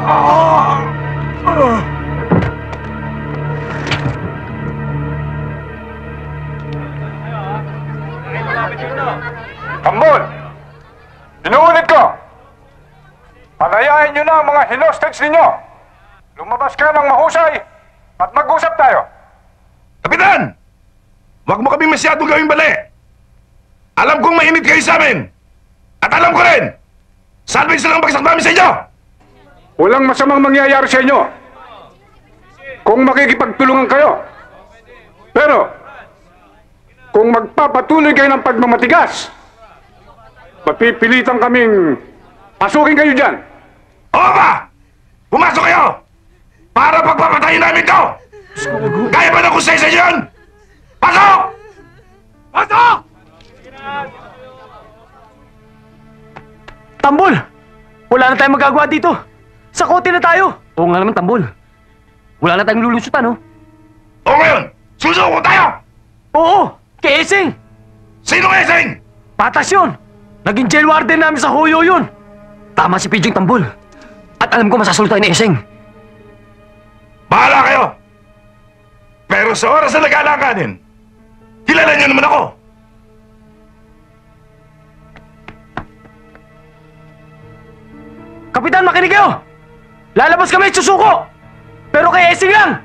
Tambol! Inuulit ko! Panayain nyo na ang mga hostage ninyo! Lumabas ka ng mahusay at mag-usap tayo! Kapitan! Huwag mo kami masyadong gawing bali! Alam kong mainit kayo sa amin! At alam ko rin! Salvage lang ang bagsak namin sa inyo! Walang masamang mangyayari sa inyo kung makikipagtulungan kayo. Pero, kung magpapatuloy kayo ng pagmamatigas, mapipilitan kaming pasukin kayo dyan. Oo ba? Pumasok kayo! Para pagpapatayin namin to! Kaya ba na kusay sa inyo yun? Pasok! Pasok! Tambol! Wala na tayong magagawa dito. Sa kote na tayo. Oo nga naman, Tambol. Wala na tayong lulusutan, no? O ngayon, susuko tayo! Oo! Kay Esing! Sino Esing? Patas yun! Naging jail warden namin sa Hoyo yun! Tama si Pidging, Tambol. At alam ko masasultay ni Esing. Bahala kayo! Pero sa oras na nag-aalanganin, kilala niyo naman ako! Kapitan, makinig kayo! Lalabas kami at susuko! Pero kay Esing lang!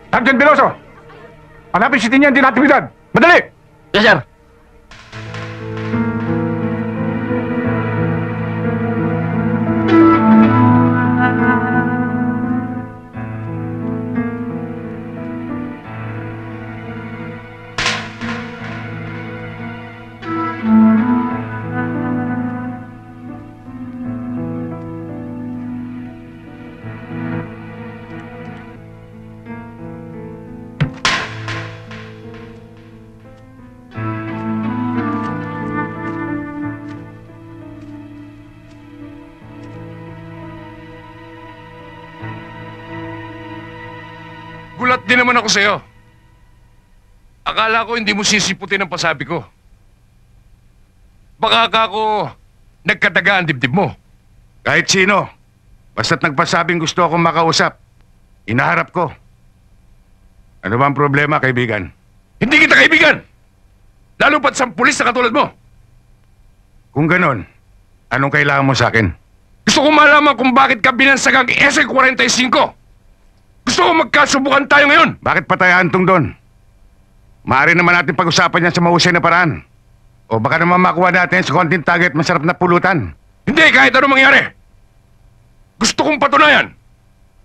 Sergeant Veloso, hanapin si Tinian din natividad. Madali! Yes, sir. Gulat din naman ako sa'yo. Akala ko hindi mo sisiputin ang pasabi ko. Baka ako nagkataga ang dibdib mo. Kahit sino, basta't nagpasabing gusto akong makausap, inaharap ko. Ano ba ang problema, kaibigan? Hindi kita kaibigan! Lalo pat sa pulis na katulad mo. Kung ganon, anong kailangan mo sa akin? Gusto ko malaman kung bakit ka binansagang SL-45. Gusto ko magkasubukan tayo ngayon. Bakit patayaan tong doon? Maaari naman natin pag-usapan yan sa mahusay na paraan. O baka naman makuha natin sa konting target masarap na pulutan. Hindi, kahit ano mangyari. Gusto kong patunayan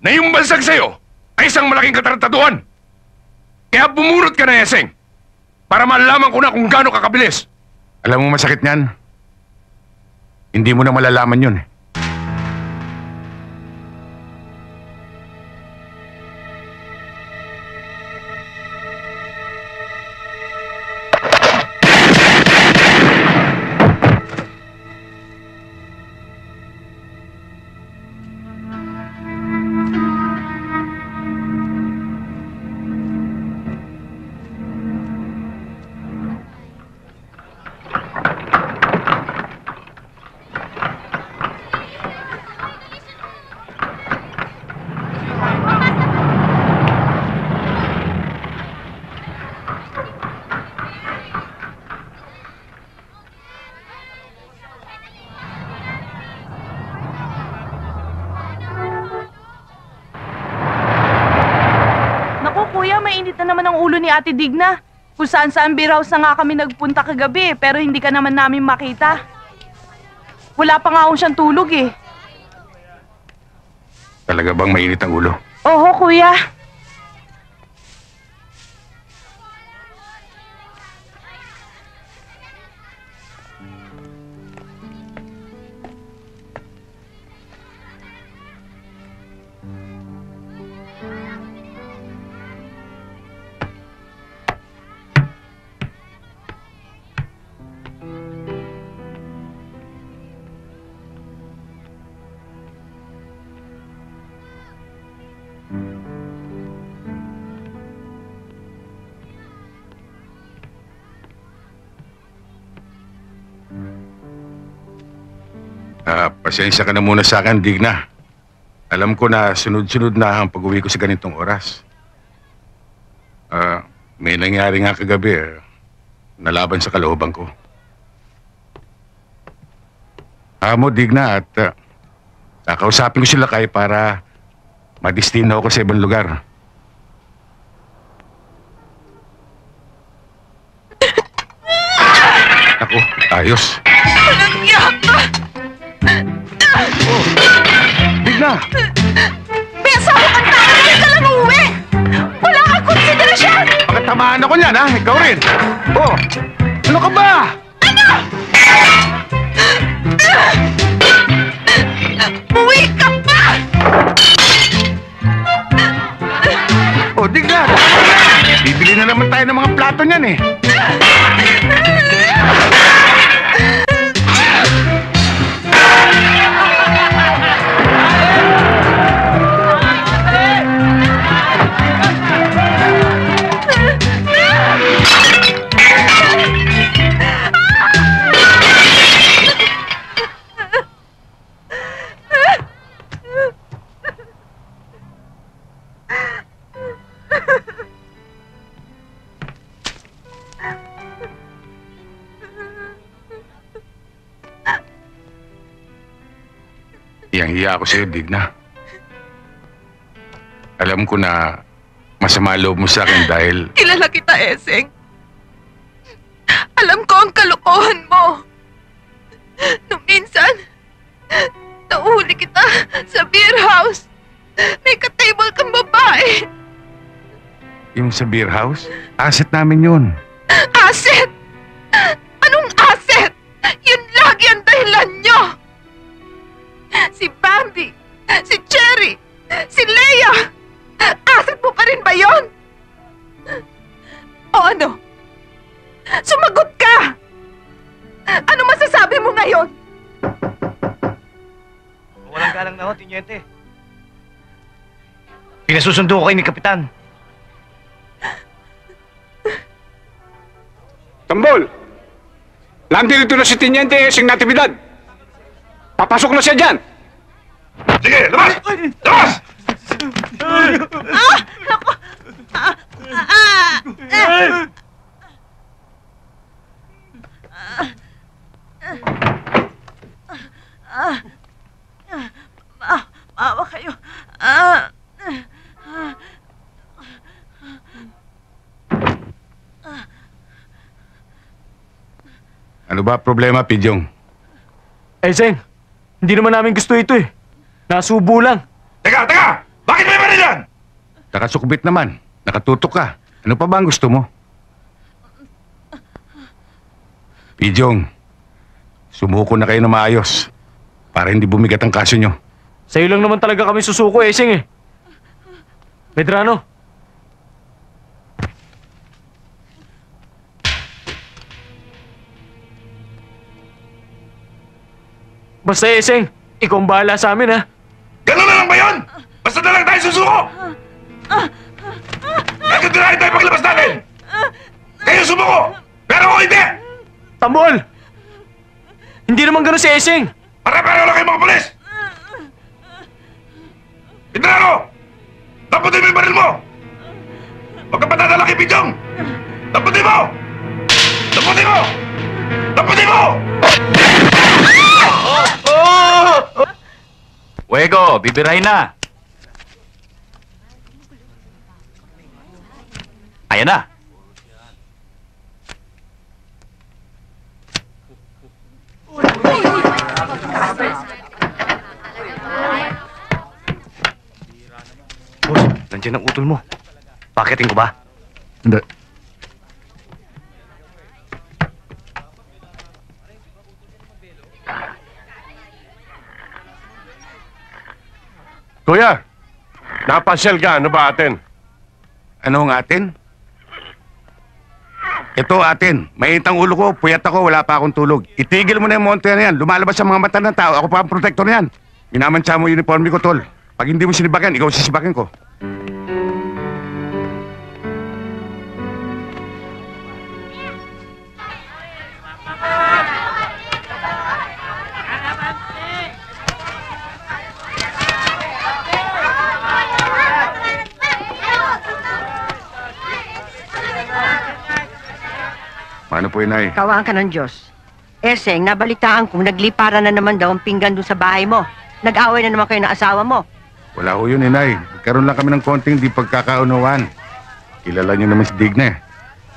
na yung bansag sa'yo ay isang malaking katarataduhan. Kaya bumunot ka na, Eseng, para malaman ko na kung gaano kakabilis. Alam mo masakit niyan? Hindi mo na malalaman yun eh. Kuya, mainit na naman ang ulo ni Ate Digna. Kung saan-saan beer house na nga kami nagpunta kagabi, pero hindi ka naman namin makita. Wala pa nga akong siyang tulog eh. Talaga bang mainit ang ulo? Oo, kuya. Pasensya ka na muna sa akin, Digna. Alam ko na sunod-sunod na ang pag-uwi ko sa ganitong oras. May nangyari nga kagabi, nalaban sa kalooban ko. Amo, Digna, at kakausapin ko sila kay para madistino ako sa ibang lugar. Ako, ayos. Walang iyak ka! Digna! May asawa kang tao na ka lang uuwi! Wala kang konsiderasyon! Pakatamaan ako niyan, ha? Ikaw rin. Oh, ano ka ba? Uwi ka pa! Oh, Digna! Bibili na naman tayo ng mga plato niyan, eh. Hiyang-hiya ako sa'yo, Digna. Alam ko na masama loob mo sa akin dahil Kilala kita, Eseng. Alam ko ang kalokohan mo. Nung minsan, nauhuli kita sa beer house. May ka-table kang babae. yung sa beer house, asset namin yun. Asset? Anong asset? Yun lagi ang dahilan nyo. Si Bambi, si Cherry, si Leia. Asset mo pa rin ba yun? O ano? Sumagot ka! Ano masasabi mo ngayon? Walang galang na ho, Tinyente. Pinasusundo ko kayo ni Kapitan. Tambol! Nandito na si Tiniente Esing Natividad. Papasok na siya dyan. Sige, labas! Labas! Maawa kayo. Ano ba problema, Pidyong? Seng, hindi naman namin gusto ito eh. Nasubo lang. Teka, teka! Bakit may baril yan? Nakasukbit naman. Nakatutok ka. Ano pa ba ang gusto mo? Pidyong, sumuko na kayo na maayos para hindi bumigat ang kaso nyo. Sa'yo lang naman talaga kami susuko, Seng eh. Medrano. Basta, Seng, ikaw ang bahala sa amin, ha? Ganun na lang ba yun? Basta na lang tayo susuko! Nagkagalahin tayo paglabas natin! Kayo sumuko! Pero ako hindi! Tambol! Hindi naman ganun si Seng. Pare-pareho lang kayo mga polis! Pindrano! Taputin mo yung baril mo! Huwag ka patadala kay Pidyong! Taputin mo! Taputin mo! Taputin mo! Fuego, bibirahin na. Ayan na. Boss, nandiyan ang utol mo. Pakitin ko ba? Hindi. Kuya, napasyal ka. Ano ba atin? Ano ang atin? Ito atin. Mainit ang ulo ko, puyat ako, wala pa akong tulog. Itigil mo na yung monte na yan. Lumalabas sa mga mata ng tao. Ako pa ang protector niyan. Minamantsa mo yung uniforme ko, tol. Pag hindi mo sinibagan, ikaw sisibagan ko. Paano po, inay? Kawaan ka ng Diyos. Eseng, nabalitaan kong nagliparan na naman daw ang pinggan doon sa bahay mo. Nag-away na naman kayo ng asawa mo. Wala ho yun, inay. Nagkaroon lang kami ng konting di pagkakaunawan. Kilala niyo naman si Digna.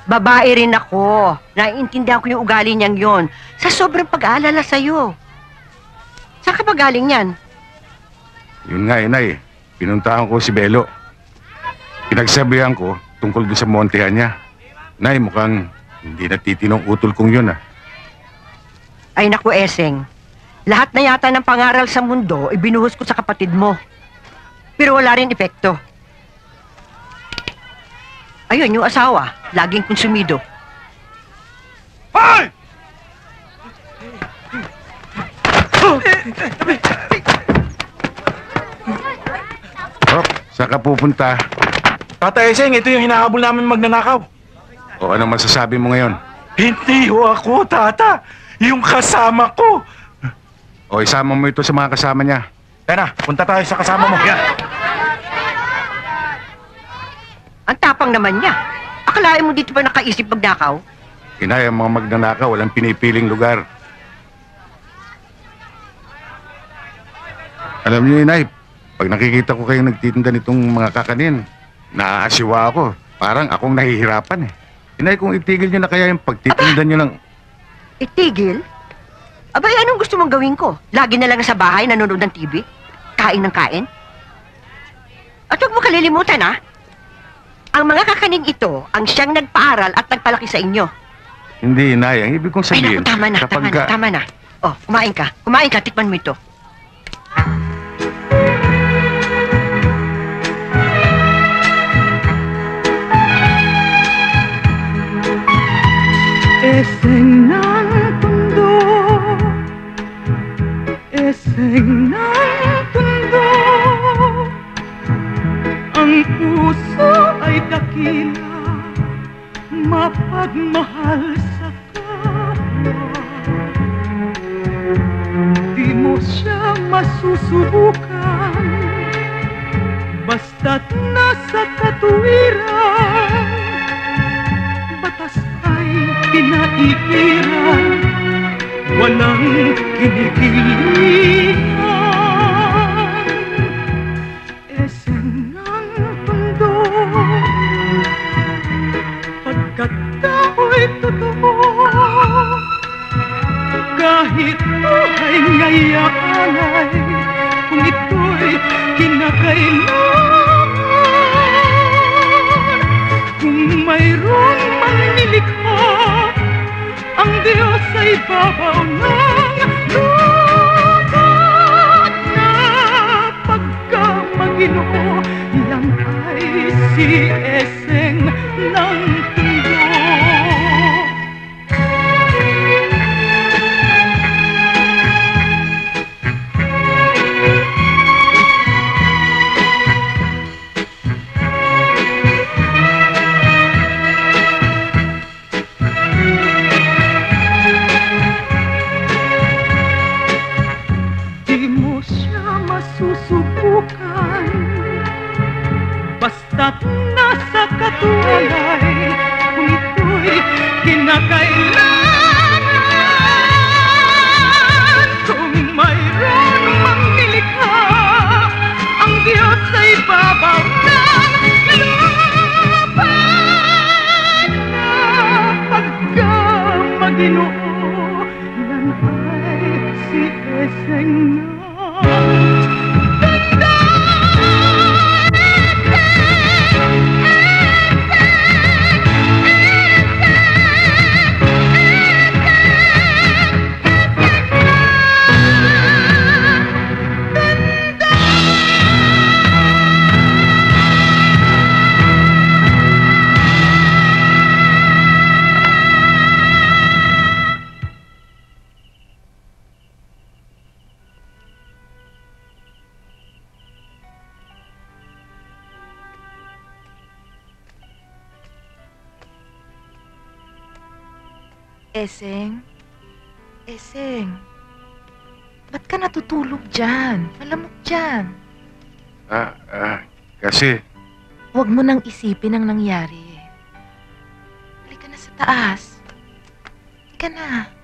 Babae rin ako. Naiintindihan ko yung ugali niyang yon. Sa sobrang pag-aalala sa'yo. Saan ka ba galing yan? Yun nga, inay. Pinuntahan ko si Belo. Pinagsabihan ko tungkol doon sa montehan niya. Nay, mukhang hindi natitinong utol kong yun, ah. Ay naku, Eseng. Lahat na yata ng pangaral sa mundo, ibinuhos ko sa kapatid mo. Pero wala rin epekto. Ayun, yung asawa, laging konsumido. Hoy! Oh, saan ka pupunta? Tata Eseng, ito yung hinahabol namin magnanakaw. O anong masasabi mo ngayon? Hindi ho ako, Tata. Yung kasama ko. O isama mo ito sa mga kasama niya. Tena, punta tayo sa kasama mo. Ang tapang naman niya. Akalain mo dito pa nakaisip magnakaw? Inay, ang mga magnanakaw, walang pinipiling lugar. Alam niyo, Inay, pag nakikita ko kayo nagtitinda nitong mga kakanin, naaasiwa ako. Parang akong nahihirapan eh. Inay, kung itigil niyo na kaya yung pagtitinda niyo lang... Itigil? Abay, anong gusto mong gawin ko? Lagi na lang sa bahay, nanonood ng TV? Kain ng kain? At huwag mo kalilimutan, ha? Ang mga kakaning ito, ang siyang nagpaaral at nagpalaki sa inyo. Hindi, Inay. Ang ibig kong Ay, sabihin... naku, tama na. Oh, kumain ka. Kumain ka, tikman mo ito. Eseng ng tundo, eseng ng tundo, ang puso ay dakila, mapagmahal sa kapwa. Di mo siya masusubukan, basta't nasa katuwiran, batas ay pinaigiran, walang kinikilingan. Eseng ng mundo, pagkat tao'y totoo, kahit buhay ngayaan ay, kung ito'y kinakailangan. Kung mayroong manlilikha, ang Diyos ay babaw ng lupat na pagkamaginoo. Yan ay si Eseng ng tundo. Susubukan, basta't nasa katuwalay, kung ito'y kinakailangan. Kung mayroon mang nilikha, ang Diyos ay babaw ng lupa na pagkamaginoo. Yan ay si Eseng ng Eseng? Eseng? Ba't ka natutulog dyan? Malamok dyan. Kasi... Huwag mo nang isipin ang nangyari. Halika na sa taas. Halika na.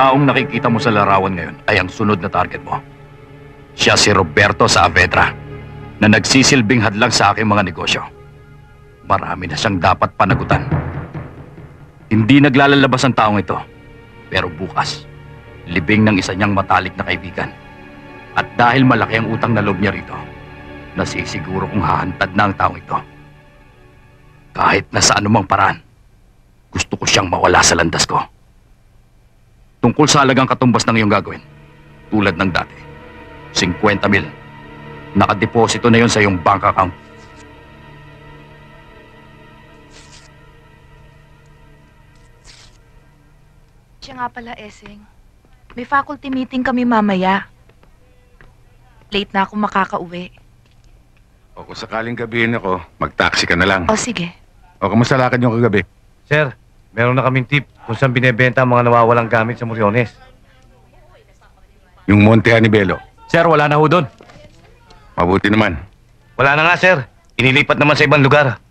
Taong nakikita mo sa larawan ngayon ay ang sunod na target mo. Siya si Roberto Saavedra na nagsisilbing hadlang sa aking mga negosyo. Marami na siyang dapat panagutan. Hindi naglalalabas ang taong ito. Pero bukas, libing ng isa niyang matalik na kaibigan. At dahil malaki ang utang na loob niya rito, nasisiguro kong hahantad na ang taong ito. Kahit na sa anumang paraan, gusto ko siyang mawala sa landas ko. Tungkol sa halagang katumbas ng iyong gagawin, tulad ng dati, 50,000. Nakadeposito na yon sa iyong bank account. Siya nga pala, Eseng. May faculty meeting kami mamaya. Late na ako makakauwi. O kung sakaling gabihin ako, mag-taxi ka na lang. O sige. O kamusta lakad yung kagabi? Sir, meron na kaming tip kung saan binebenta ang mga nawawalang gamit sa Moriones. Yung Monte Anibelo. Sir, wala na ho doon. Mabuti naman. Wala na nga, sir. Inilipat naman sa ibang lugar.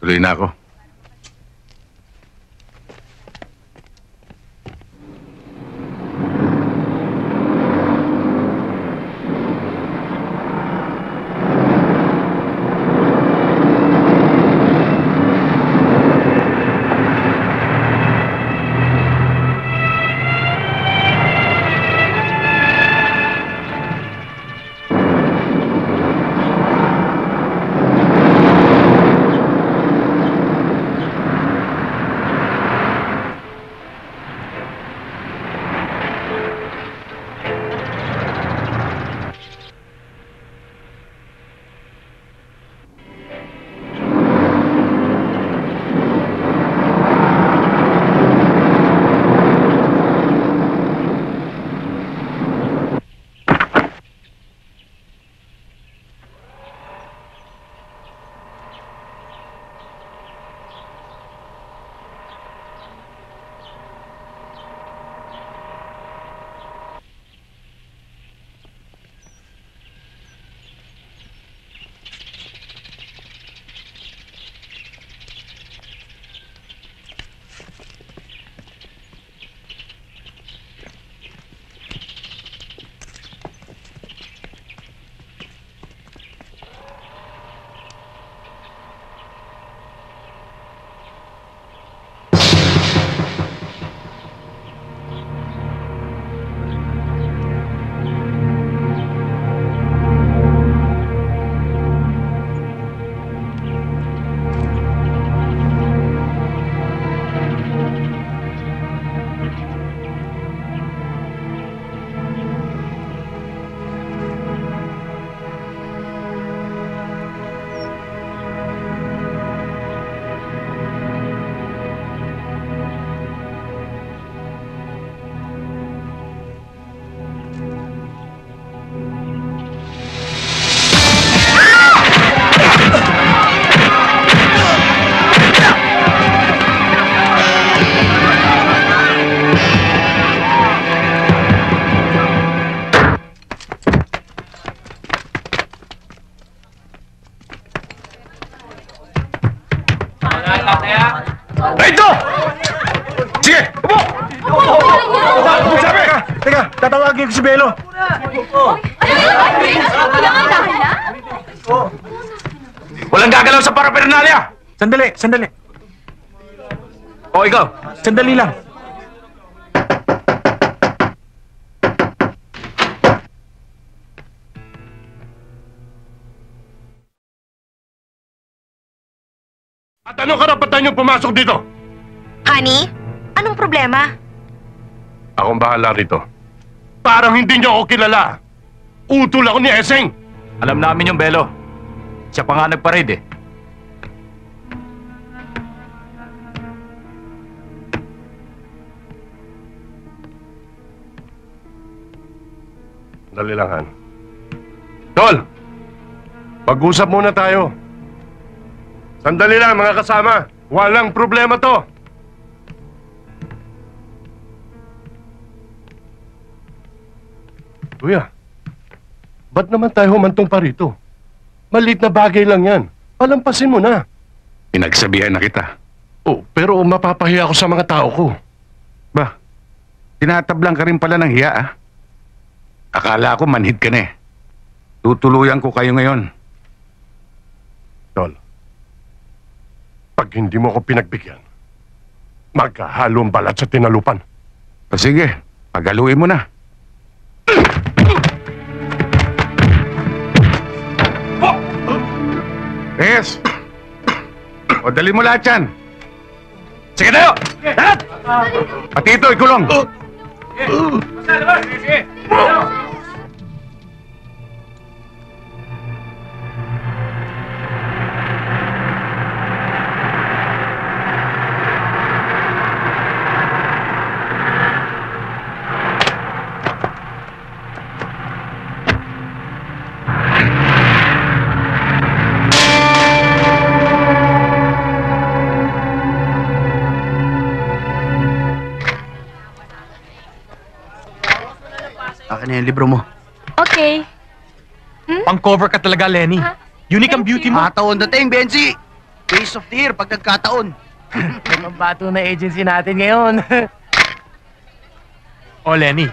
Tuloy na ako. Rito! Sige, upo! Sabi! Teka, tatawagin ko si Belo. Walang gagalaw sa paraphernalia! Sandali. O ikaw, Sandali lang. at anong karapatan niyong pumasok dito? Honey, anong problema? Akong bahala rito. Parang hindi niyo ako kilala. Utol ako ni Eseng. Alam namin yung Belo. Siya pa nga nagparade eh. Dali lang, Han. Tol! Mag-usap muna tayo. Sandali lang, mga kasama. Walang problema to. Kuya, ba't naman tayo humantong pa rito? Maliit na bagay lang yan. Palampasin mo na. Pinagsabihan na kita. Oh, pero mapapahiya ako sa mga tao ko. Ba, tinatablang ka rin pala ng hiya, ah. Akala ko manhid ka na eh. Tutuluyan ko kayo ngayon. Tol, pag hindi mo ako pinagbigyan, magkahalo ang balat sa tinalupan. O sige, pagaluin mo na. Yes! O dali mo lahat yan. Sige tayo! Lahat! Pati ito, ikulong. Akin na yung libro mo. Okay. Pang-cover ka talaga, Lenny. Unique ang beauty mo. Taon dating, Benzi. Face of the year, pag nagkataon. Pambato na agency natin ngayon. O, Lenny.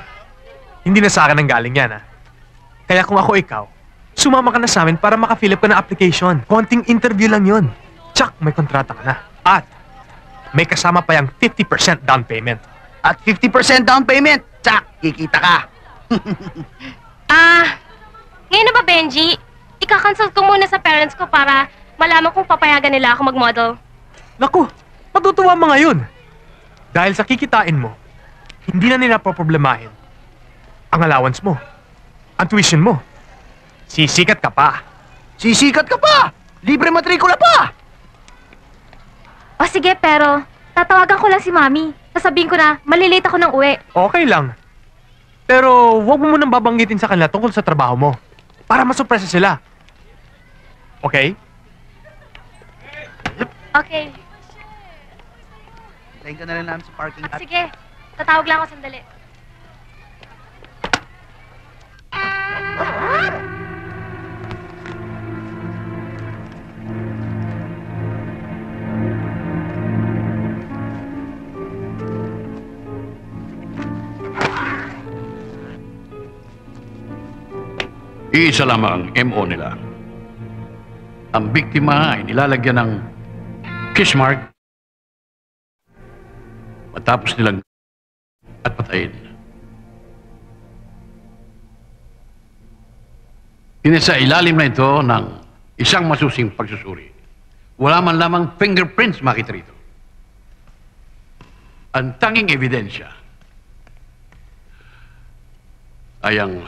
Hindi na sa akin ang galing yan, ha? Kaya kung ako ikaw, sumama ka na sa amin para maka-fill up ka ng application. Konting interview lang yun. Tsak, may kontrata ka na. At may kasama pa yung 50% down payment. At 50% down payment, tsak, kikita ka. Ngayon na ba, Benji? Ika-consult ko muna sa parents ko para malaman kung papayagan nila ako mag-model. Naku, matutuwa mga yun. Dahil sa kikitain mo, hindi na nila poproblemahin ang allowance mo, ang tuition mo. Sisikat ka pa. Sisikat ka pa! Libre matrikula pa! O sige, pero tatawagan ko lang si Mami. Sasabihin ko na malilate ako ng uwi. Okay lang. Pero huwag mo munang babanggitin sa kanila tungkol sa trabaho mo. Para masurpresa sila. Okay? Okay. Tayin ka na rin namin sa parking lot. Sige, tatawag lang ako sandali. Iisa lamang ang MO nila. Ang biktima ay nilalagyan ng kiss mark matapos nilang at patayin. Inisa ilalim na ito ng isang masusing pagsusuri. Wala man lamang fingerprints makita rito. Ang tanging ebidensya ay ang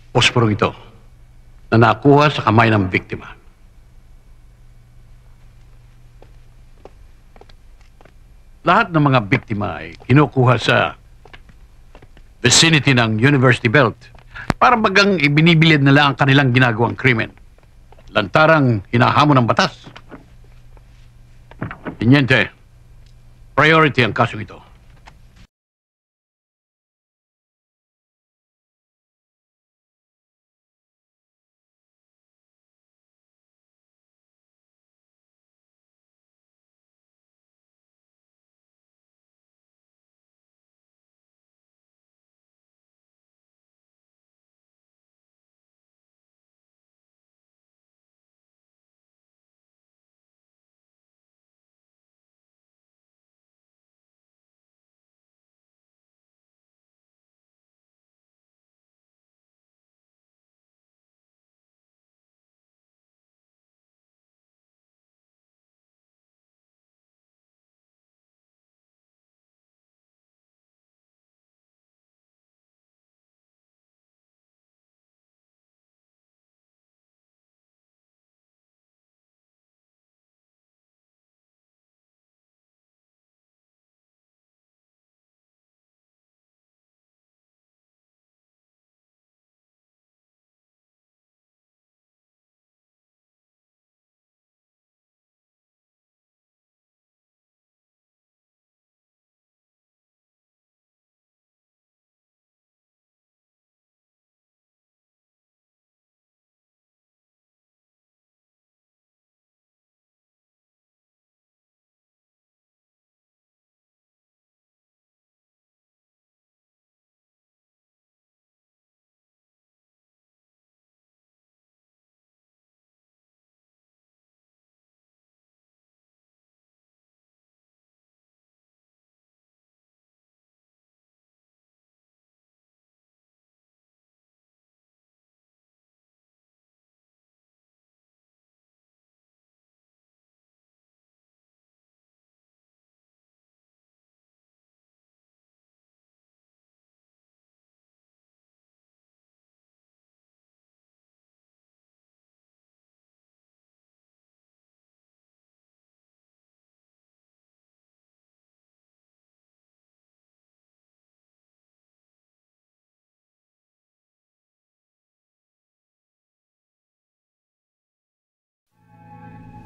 posporong ito na nakuha sa kamay ng biktima. Lahat ng mga biktima ay kinukuha sa vicinity ng University Belt para bagang ibinibilid nila ang kanilang ginagawang krimen. Lantarang hinahamon ng batas. Teniente, priority ang kasong ito.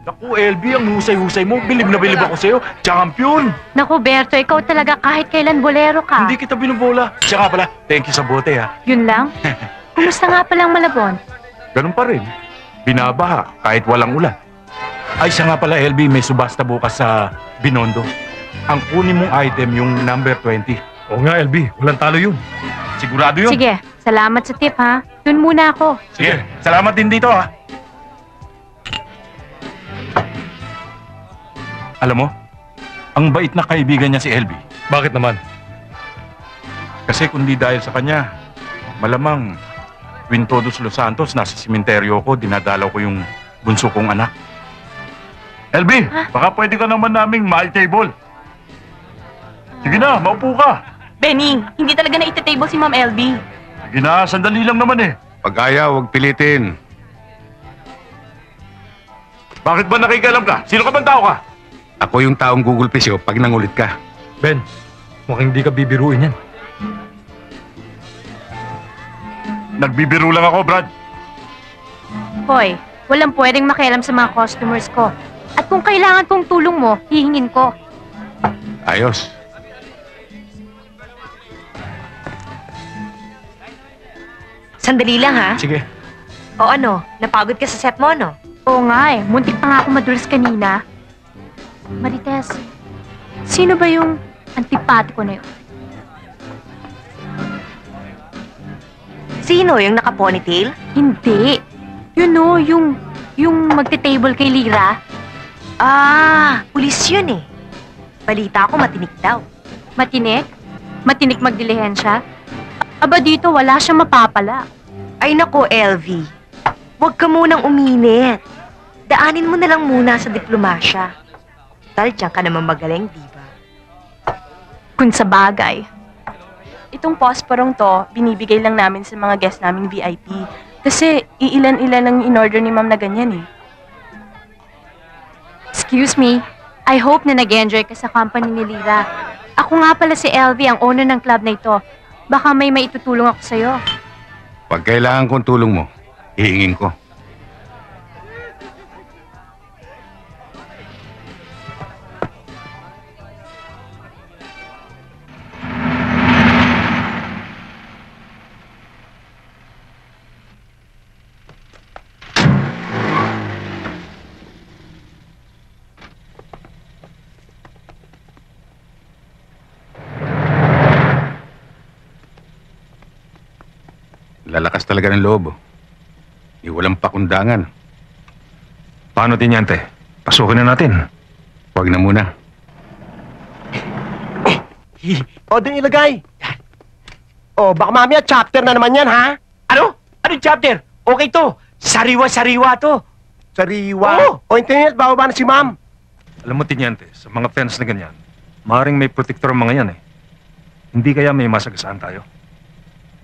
Naku, LB, ang husay-husay mo. Bilib na bilib ako sa'yo. Champion! Naku, Berto, ikaw talaga kahit kailan bolero ka. Hindi kita binubola. Siya nga pala, thank you sa bote ha. Yun lang? Kumusta nga palang Malabon? Ganun pa rin. Binabaha kahit walang ulan. Ay, siya nga pala, LB, may subasta bukas sa Binondo. Ang kunin mong item yung number 20. Oo nga, LB. Walang talo yun. Sigurado yun? Sige, salamat sa tip ha. Dun muna ako. Sige, salamat din dito ha. Alam mo, ang bait na kaibigan niya si LB. Bakit naman? Kasi kundi dahil sa kanya, malamang tuwing Todos Los Santos, nasa simenteryo ko, dinadalaw ko yung bunso kong anak. LB, baka pwede ka naman naming ma-table. Sige na, maupo ka. Benny, hindi talaga na ita-table si Ma'am LB. Sige na, sandali lang naman eh. Pag ayaw, huwag pilitin. Bakit ba nakikialam ka? Sino ka bang tao ka? Ako yung taong gugulpi sa'yo pag nangulit ka. Ben, mukhang hindi ka bibiruin yan. Nagbibiro lang ako, Brad. Hoy, walang pwedeng makialam sa mga customers ko. At kung kailangan kong tulong mo, hihingin ko. Ayos. Sandali lang, ha? Sige. O ano, napagod ka sa set mo, no? Oo nga eh, muntik pa nga ako madulas kanina. Marites, sino ba yung antipatiko na yun? Sino? Yung naka-ponytail? Hindi. Yun o, yung magte-table kay Lira. Ah, pulis yun eh. Balita ko matinik daw. Matinik? Matinik magdilihensya? Aba dito, wala siyang mapapala. Ay nako, LV. Huwag ka munang uminit. Daanin mo na lang muna sa diplomasya. Dahil diyan ka naman magaling, di ba? Kung sa bagay. Itong posporong to, binibigay lang namin sa mga guest naming VIP. Kasi iilan-ilan ang in-order ni Ma'am na ganyan eh. Excuse me, I hope na nag-enjoy ka sa company ni Lira. Ako nga pala si LV, ang owner ng club na ito. Baka may maitutulong ako sa'yo. Pag kailangan kong tulong mo, hihingin ko. Lalakas talaga ng loob. Walang pakundangan. Paano, Tinyante? Pasukin na natin. Huwag na muna. O, doon ilagay. O, baka mamaya chapter na naman yan, ha? Ano? Anong chapter? Okay to. Sariwa-sariwa to. Sariwa? Oo. O, internet, bababa na si ma'am. Alam mo, Tinyante, sa mga fence na ganyan, maaaring may protector ang mga yan eh. Hindi kaya may masagasaan tayo?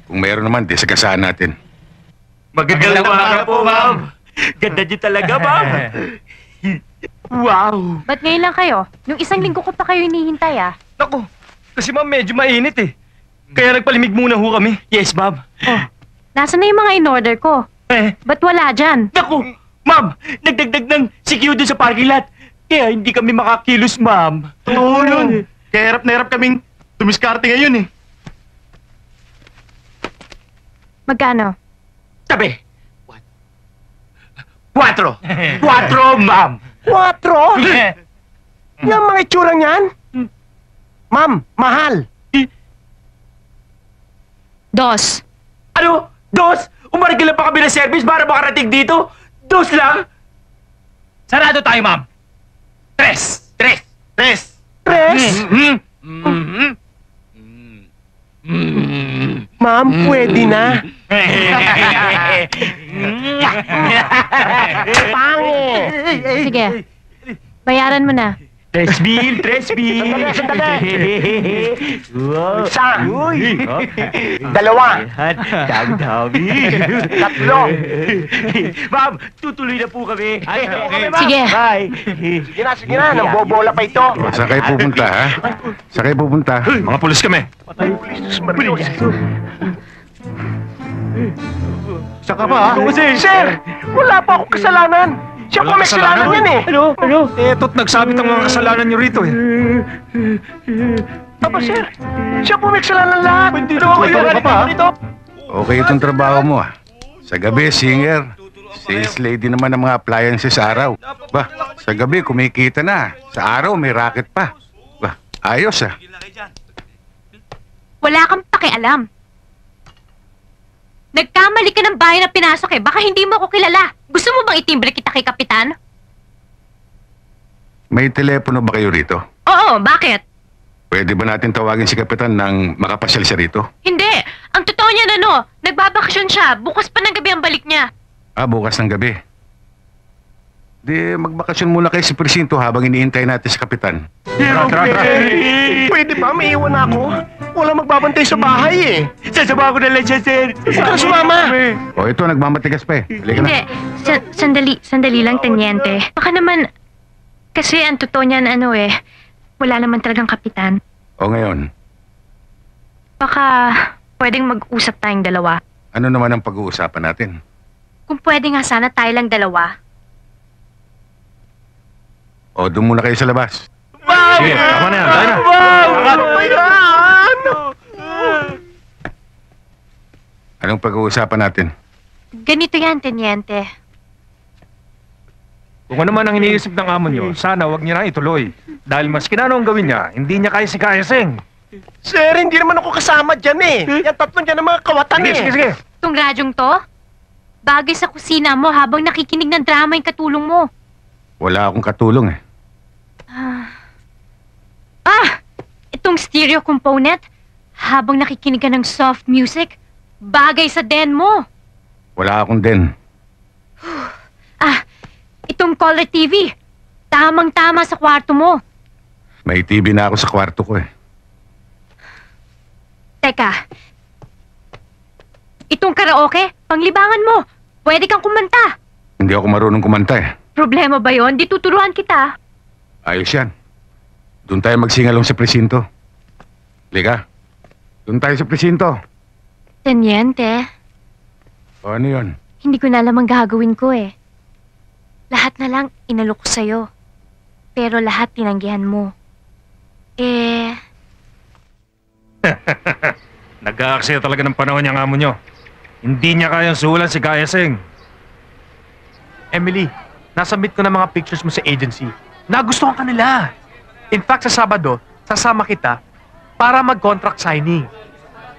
Kung mayroon naman, di sagasaan natin. Magandang umaga po, ma'am. Ganda niyo talaga, ma'am. Wow. Ba't ngayon lang kayo? Yung isang linggo ko pa kayo hinihintay ah. Naku, kasi ma'am medyo mainit eh. Kaya nagpalimig muna ho kami. Yes, ma'am. Oh, nasaan na yung mga in-order ko? Ba't wala dyan? Naku, ma'am, nagdagdag ng CQ doon sa parking lot. Kaya hindi kami makakilos, ma'am. Oo, yun. Kaya hirap na hirap kaming tumiskarte ngayon eh. Magkano? Tabi. 4. 4, ma'am. 4? Yung mga itsura niyan? Ma'am, mahal. 2. Ano? 2? Umarigil pa kami ng service para makarating dito? 2 lang? Sarado tayo, ma'am. 3. 3? Ma'am, pwede na. Pangit. Sige. Bayaran mo na. 3 bill. Wow. Isa. Uy. 2. Dami. 3. Ma'am, tutuloy na po kami. Sige. Bye. Sige na. Nambobola pa ito. Saan kayo pupunta, ha? Saan kayo pupunta? Mga pulis kami. Saka ba? Sir, wala pa akong kasalanan. Siya po Walang may kasalanan yan eh. Ano? Eh, to't nagsabit ang mga kasalanan niyo rito eh. Aba, sir. Siya po may kasalanan lahat. Hindi na ako dito. Okay itong trabaho mo ah. Sa gabi, singer. Sales lady naman ng mga appliances sa araw. Ba, sa gabi kumikita na. Sa araw may racket pa. Ba, ayos ah. Wala kang pakialam. Nagkamali ka ng bahay na pinasok eh. Baka hindi mo ako kilala. Gusto mo bang itimbre kita kay Kapitan? May telepono ba kayo rito? Oo, bakit? Pwede ba natin tawagin si Kapitan nang makapasyal siya rito? Hindi. Ang totoo niya nagbabakasyon siya. Bukas pa ng gabi ang balik niya. Ah, bukas ng gabi. Di, magbakasyon muna kayo sa presinto habang iniintay natin si Kapitan. Pwede ba? May iwan ako. Wala magbabantay sa bahay eh. Sasama ko na lang siya, sir. Huwag ka na sumama. O ito, nagmamatigas pa eh. Halika na. Hindi. Sandali lang, Teniente. Baka naman, kasi ang totoo niyan wala naman talagang Kapitan. O ngayon, Baka pwedeng mag-usap tayong dalawa. ano naman ang pag-uusapan natin? Kung pwede nga sana tayo lang dalawa. O, doon muna kayo sa labas. Sige, tama na yan. Tayo na. Ano ba yan? Anong pag-uusapan natin? Ganito yan, Teniente. Kung ano man ang iniisip ng amo nyo, sana wag niya na ituloy. Dahil mas kinano ang gawin niya, hindi niya kaya si Kayaseng. Sir, hindi naman ako kasama dyan eh. Yan tatlong dyan ng mga kawatan eh. Sige. Itong radyong to, bagay sa kusina mo habang nakikinig ng drama yung katulong mo. Wala akong katulong eh. Itong stereo component, habang nakikinig ka ng soft music, bagay sa den mo. Wala akong den. Itong color TV, tamang-tama sa kwarto mo. May TV na ako sa kwarto ko eh. Teka, itong karaoke, panglibangan mo. Pwede kang kumanta. Hindi ako marunong kumanta eh. Problema ba yon? Di tuturuan kita. Ayos yan. Doon tayo magsingalong sa presinto. Liga, doon tayo sa presinto. Teniente, O ano yun? hindi ko na alam ang gagawin ko eh. Lahat na lang inalok ko sa'yo. Pero lahat tinanggihan mo. Nag-aaksaya talaga ng panahon niyang amo nyo. Hindi niya kayang suhulan si Kayaseng. Emily, nasubmit ko na mga pictures mo sa agency. Nagustuhan ka nila. In fact, sa Sabado, sasama kita para mag-contract signing.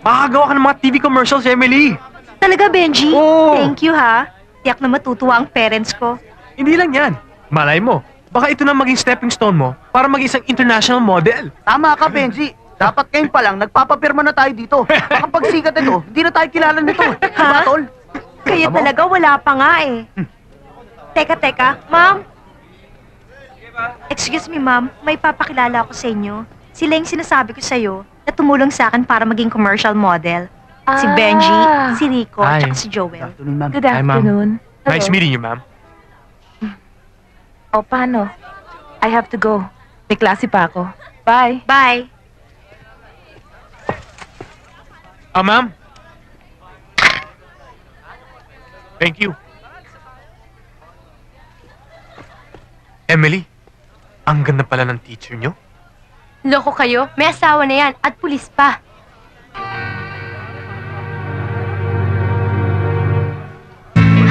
Makakagawa ka ng mga TV commercials, Emily. Talaga, Benji? Oo. Thank you, ha? Tiyak na matutuwa ang parents ko. Hindi lang yan. Malay mo, baka ito na maging stepping stone mo para maging isang international model. Tama ka, Benji. Dapat ngayon pa lang, nagpapapirma na tayo dito. Baka pag sikat ito, hindi na tayo kilala nito. Diba, tol? Kayo talaga wala pa nga eh. Teka, ma'am. Excuse me, ma'am. May papakilala ako sa inyo. Sila yung sinasabi ko sa'yo na tumulong sa akin para maging commercial model. Si Benji, si Rico, Hi. at si Joel. Good Hi, ma'am. afternoon. Nice meeting you, ma'am. O, paano? I have to go. May klase pa ako. Bye. Bye. Ma'am. Thank you. Emily, ang ganda pala ng teacher nyo. Loko kayo, may asawa na yan at pulis pa.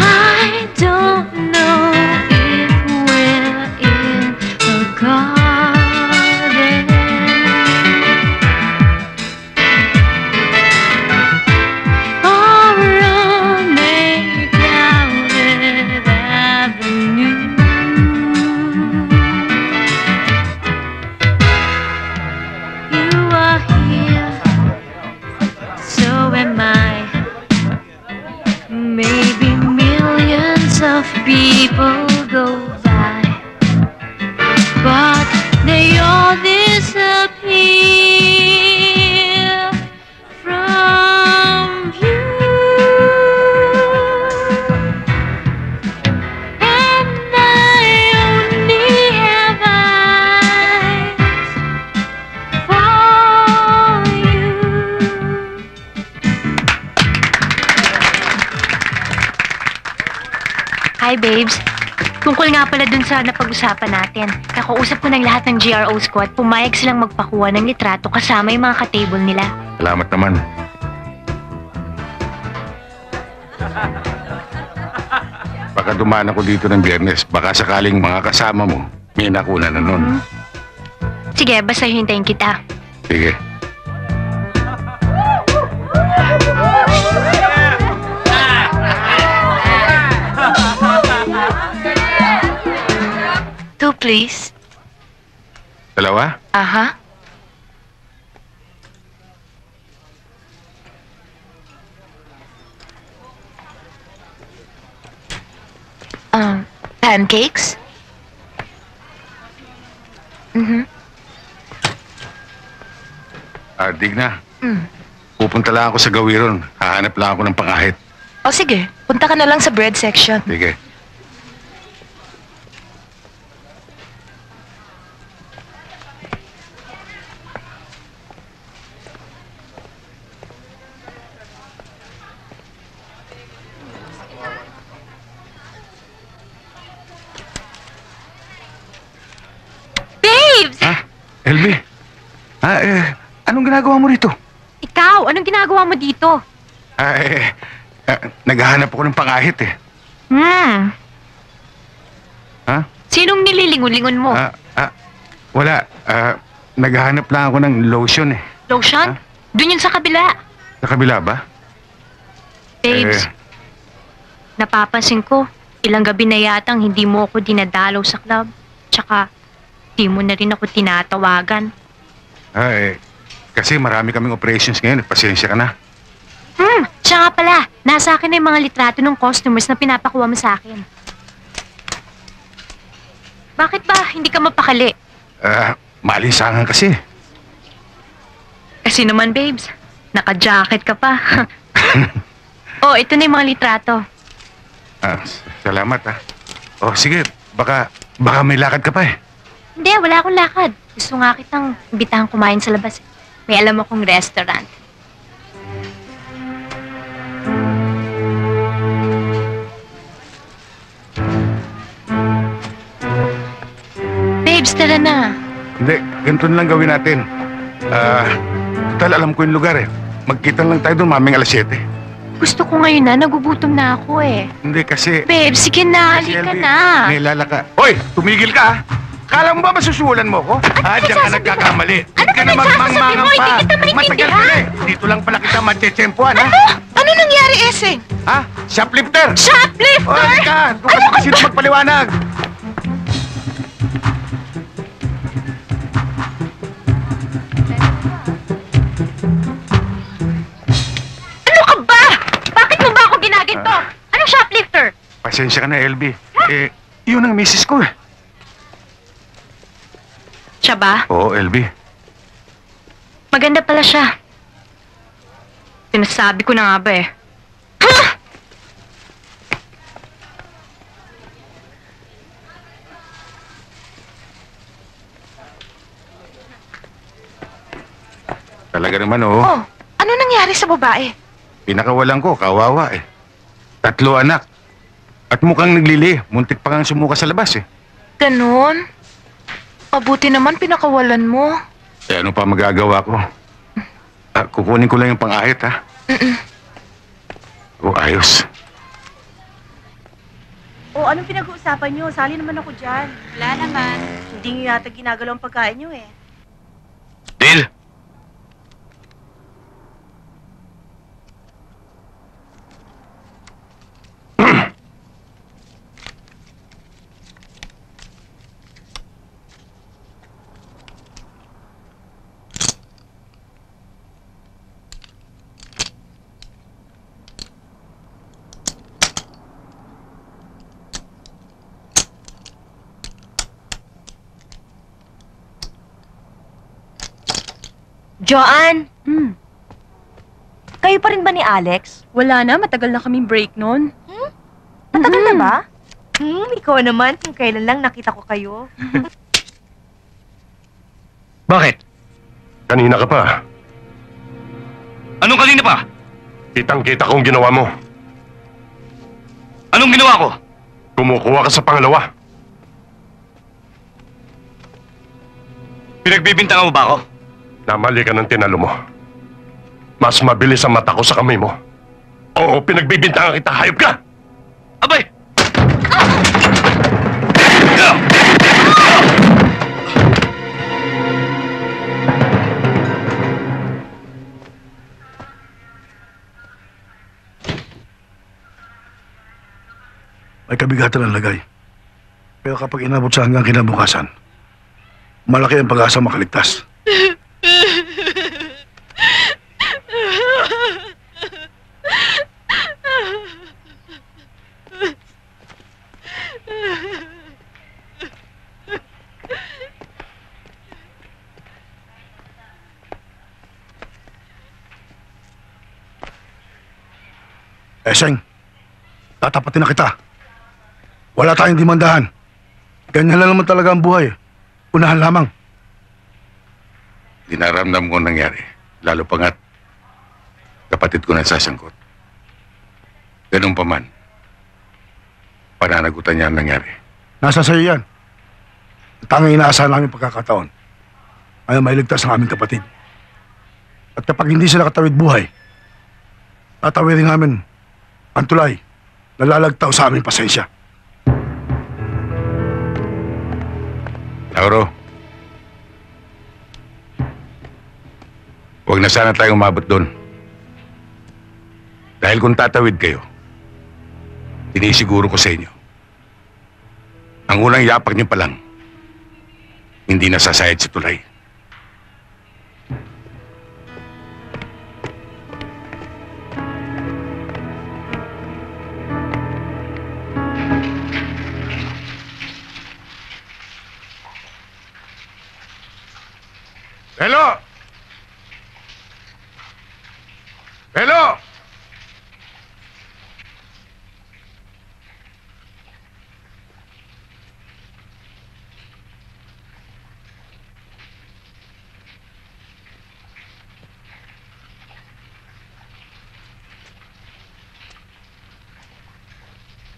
I don't know if we're in a garden or a crowded avenue. You are here, so am I. Maybe millions of people go by, but they all disappear from view. And I only have eyes for you. Hi, babes. Tungkol nga pala dun sa napag-usapan natin, nakausap ko ng lahat ng GRO squad, pumayag silang magpakuha ng litrato kasama yung mga ka-table nila. Salamat naman. Baka dumaan ako dito ng Biyernes, baka sakaling mga kasama mo, may nakuna na nun. Sige, basta hintayin kita. Sige. Two, please. Dalawa? Aha. Pancakes? Digna. Mm. Pupunta lang ako sa gawiron. Hahanap lang ako ng pangahit. O sige, punta ka na lang sa bread section. Sige. Babes! LB? Anong ginagawa mo rito? Ikaw, anong ginagawa mo dito? Naghahanap ako ng pangahit eh. Ha? Sinong nililingon-lingon mo? Wala. Naghahanap lang ako ng lotion eh. Lotion? Doon yun sa kabila. Sa kabila ba? Babes, napapansin ko, ilang gabi na yatang hindi mo ako dinadalaw sa club. Tsaka, di mo na rin ako tinatawagan. Kasi marami kaming operations ngayon. Pasensya ka na. Siya nga pala, nasa akin na yung mga litrato ng customers na pinapakuha mo sa akin. Bakit ba hindi ka mapakali? Malinsangan kasi. Kasi naman, babes, naka-jacket ka pa. Oh, ito na yung mga litrato. Salamat sige, baka may lakad ka pa eh. Hindi, wala akong lakad. Gusto nga kitang imbitahan kumain sa labas. May alam akong restaurant. Babes, tara na. Hindi, ganito na lang gawin natin. Total, alam ko yung lugar eh. Magkita lang tayo doon maming 7:00. Gusto ko ngayon na, nagugutom na ako eh. Hindi kasi... Babe, sige na, halika na. Nilala ka. Hoy, tumigil ka. Kala mo ba masusulan mo ko? Diyan ka nagkakamali. Hindi ka na magmangmangang pa. Matagal ka eh. Dito lang pala kita matsetsempuan, ha? Ano nangyari, Eseng? Shoplifter! Shoplifter? Halika, doon ka sa kasino magpaliwanag. Ano ka ba? Bakit mo ba ako ginaginto? Anong shoplifter? Pasensya ka na, LB. Yun ang misis ko eh. Siya ba? Oo, LB. Maganda pala siya. Sinasabi ko na nga ba eh. Talaga naman, oo. Oh, ano nangyari sa babae? Pinakawalan ko, kawawa eh. 3 anak. At mukhang naglili. Muntik pa kang sumuka sa labas eh. Ganon? Mabuti naman pinakawalan mo. Ano pa magagawa ko? Kukunin ko lang yung pang-ahit, ha? Ayos. Anong pinag-uusapan nyo? Sali naman ako dyan. Wala naman. Hindi nyo yata ginagalaw ang pagkain nyo eh. Deal! Joanne! Kayo pa rin ba ni Alex? Wala na, matagal na kaming break noon. Matagal na ba? Ikaw naman, kung kailan lang nakita ko kayo. Bakit? Kanina ka pa. Anong kanina pa? Kitang-kita kong ginawa mo. Anong ginawa ko? Kumukuha ka sa pangalawa. Pinagbibintangan mo ba ako? Namali ka ng tinalo mo. Mas mabilis ang mata ko sa kamay mo. Oo, pinagbibintangan kita. Hayop ka! Abay! May kabigatan ang lagay. Pero kapag inabot sa hanggang kinabukasan, malaki ang pag-asa makaligtas. Eseng, tatapatin na kita. Wala tayong dimandahan. Ganyan lang naman talaga ang buhay. Unahan lamang. Dinaramdam ko ang nangyari. Lalo pa nga't kapatid ko nasasangkot. Ganun pa man, pananagutan niya ang nangyari. Nasa sa'yo yan. Ang tanging inaasahan namin pagkakataon ay mailigtas ang aming kapatid. At kapag hindi sila katawid buhay, tatawidin namin ang tulay na lalagtaw sa aming pasensya. Lauro, huwag na sana tayong umabot doon. Dahil kung tatawid kayo, sinisiguro ko sa inyo, ang unang yapak niyo pa lang, hindi nasasayad sa tulay. Hello! Hello!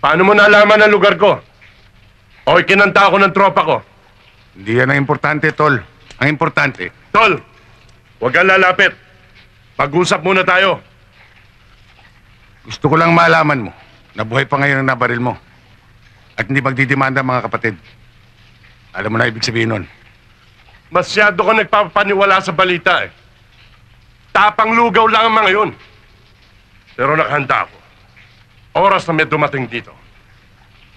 Paano mo nalaman ang lugar ko? O ikinanta ako ng tropa ko? Hindi yan ang importante, Tol. Ang importante, Tol, huwag kang lalapit. Pag-usap muna tayo. gusto ko lang malaman mo na buhay pa ngayon ang nabaril mo at hindi magdidemanda ang mga kapatid. Alam mo na ibig sabihin nun. Masyado ka nagpapaniwala sa balita eh. Tapang lugaw lang ang mga yun. Pero nakahanda ako. Oras na may dumating dito.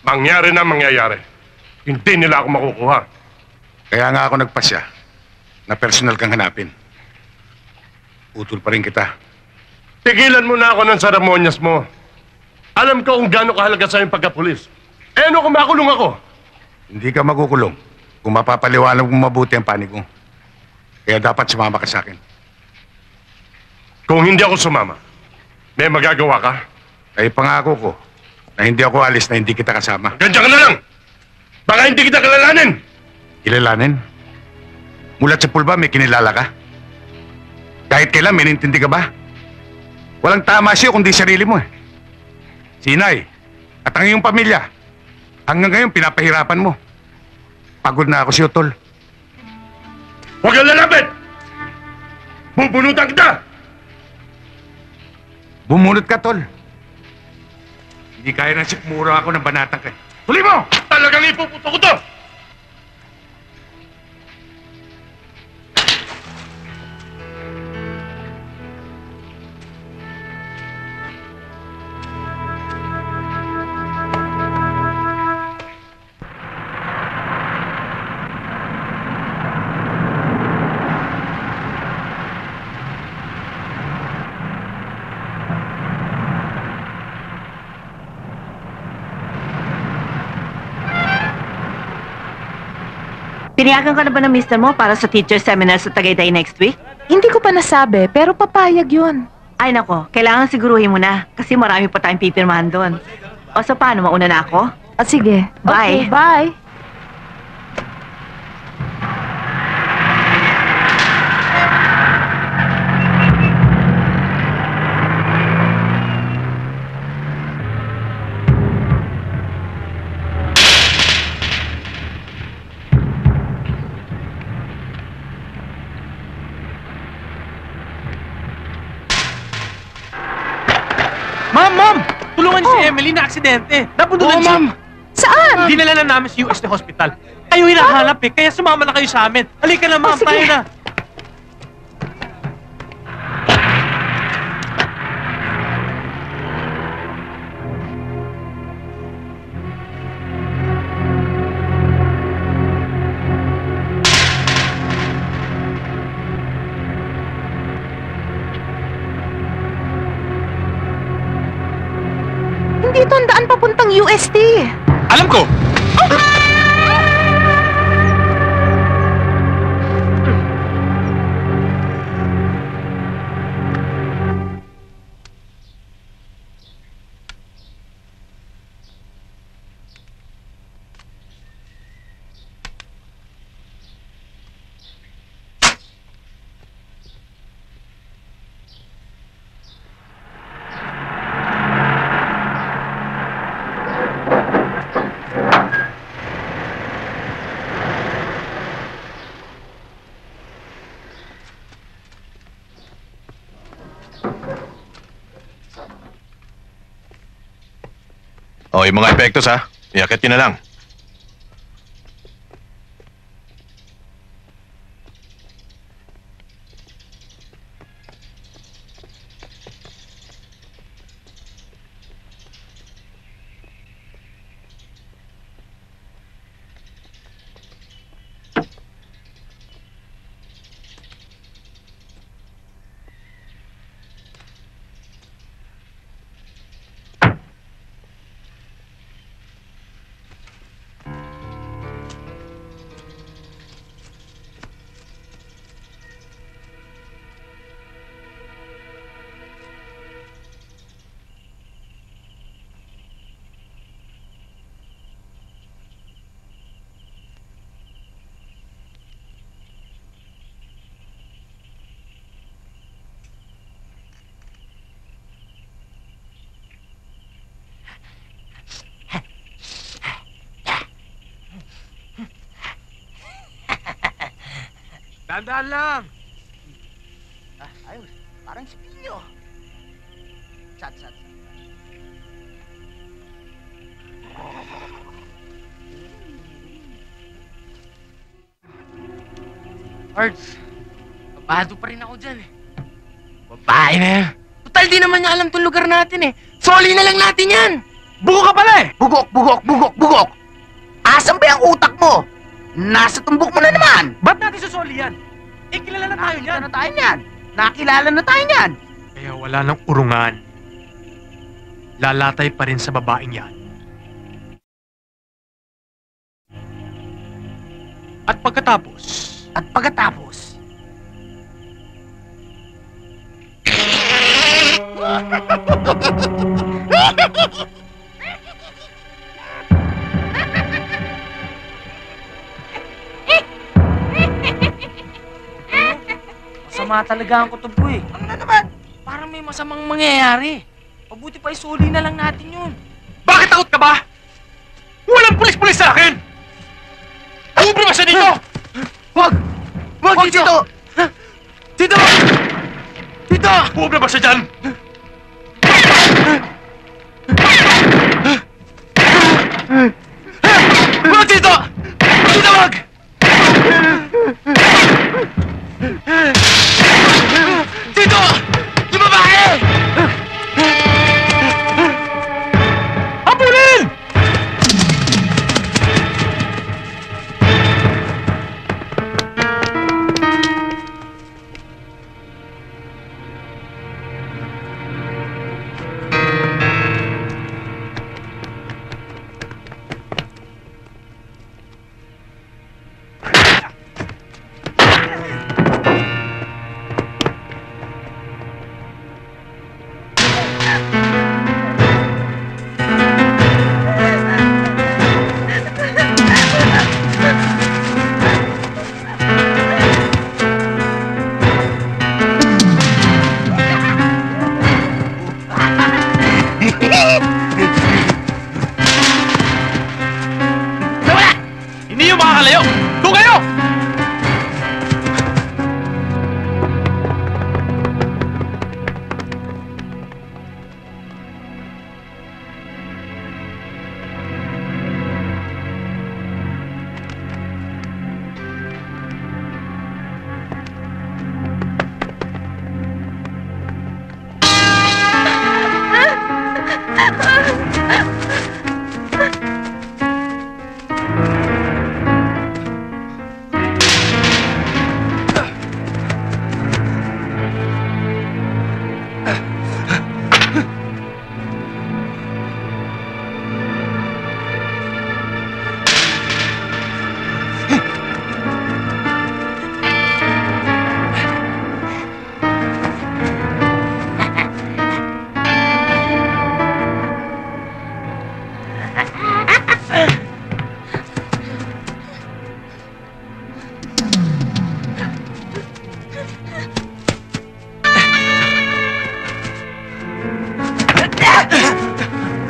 Mangyari na mangyayari. Hindi nila ako makukuha. Kaya nga ako nagpasya na personal kang hanapin. Utol pa rin kita. Tigilan mo na ako ng seremonyas mo. Alam ko kung gaano kahalaga sa'yo yung pagkapulis. Eh ano kung makulong ako? Hindi ka makukulong kung mapapaliwanag mong mabuti ang panig mo. Kaya dapat sumama ka sa akin. Kung hindi ako sumama, may magagawa ka? Ay pangako ko na hindi ako alis na hindi kita kasama. Gandiyan ka na lang! Baka hindi kita kilalanin! Kilalanin? Mulat sa pulba may kinilala ka? Kahit kailan may nintindi ka ba? Walang tama siya kundi sarili mo eh. Sinay at ang iyong pamilya, hanggang ngayon pinapahirapan mo. Pagod na ako siyo, Tol. Huwag kang lalapit! Bubunutan kita! Bumunot ka, Tol. Hindi kaya na sikmura ako ng banatang ka. Tuloy mo! Talagang ipuputo ko to! Pinayagan ka na ba ng mister mo para sa teacher seminar sa Tagaytay next week? Hindi ko pa nasabi, pero papayag yun. Ay nako, kailangan siguruhin mo na kasi marami pa tayong pipirmahan doon. O so paano, mauna na ako? Sige. Bye. Okay, bye. Tulungan niyo si Emily na aksidente. Napundulan siya. ma'am. Saan? Dinala na namin sa UST Hospital. Kayo hinahanap eh, kaya sumama na kayo sa amin. Halika na, ma'am. sige. Tayo na. Hindi ito ang daan papuntang UST. Alam ko! O, yung mga epektos ha. Iakit nyo na lang. Dandaan lang! Ayos. Parang si Pino. Sat. Ards, babado pa rin ako dyan eh. Babae na yan. Total, di naman niya alam tong lugar natin eh. Soli na lang natin yan! Bugo ka pala eh! Bugok! Asan ba yung utak mo? Nasa tumbok mo na naman! Ba't natin susoli yan? Eh, kilala na tayo niyan. Nakilala na tayo niyan! Kaya wala nang urungan. Lalatay pa rin sa babaeng yan. At pagkatapos, Masama talaga ang kutob ko eh. Ano na naman? Parang may masamang mangyayari. Mabuti pa isuli na lang natin yun. bakit takot ka ba? Walang pulis-pulis sa akin! Ubre ba siya dito? Wag dito! Dito! Ubre ba siya dyan? Wag dito! Dito wag! Dito! Yung babae! Habulin!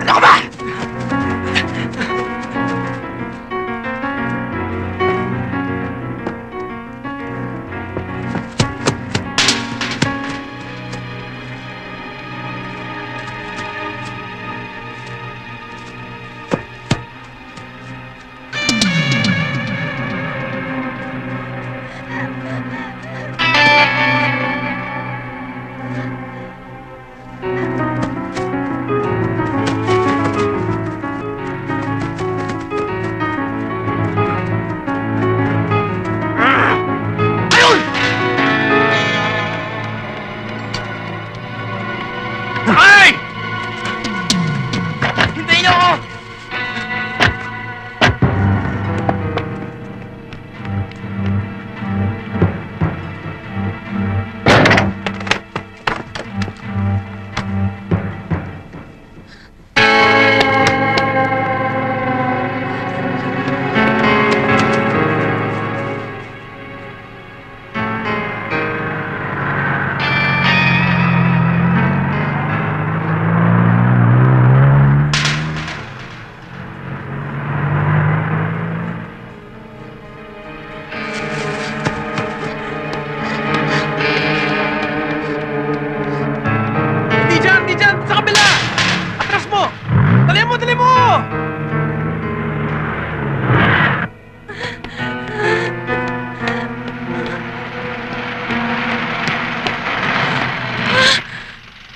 Ano ka ba?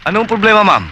Anong problema, ma'am?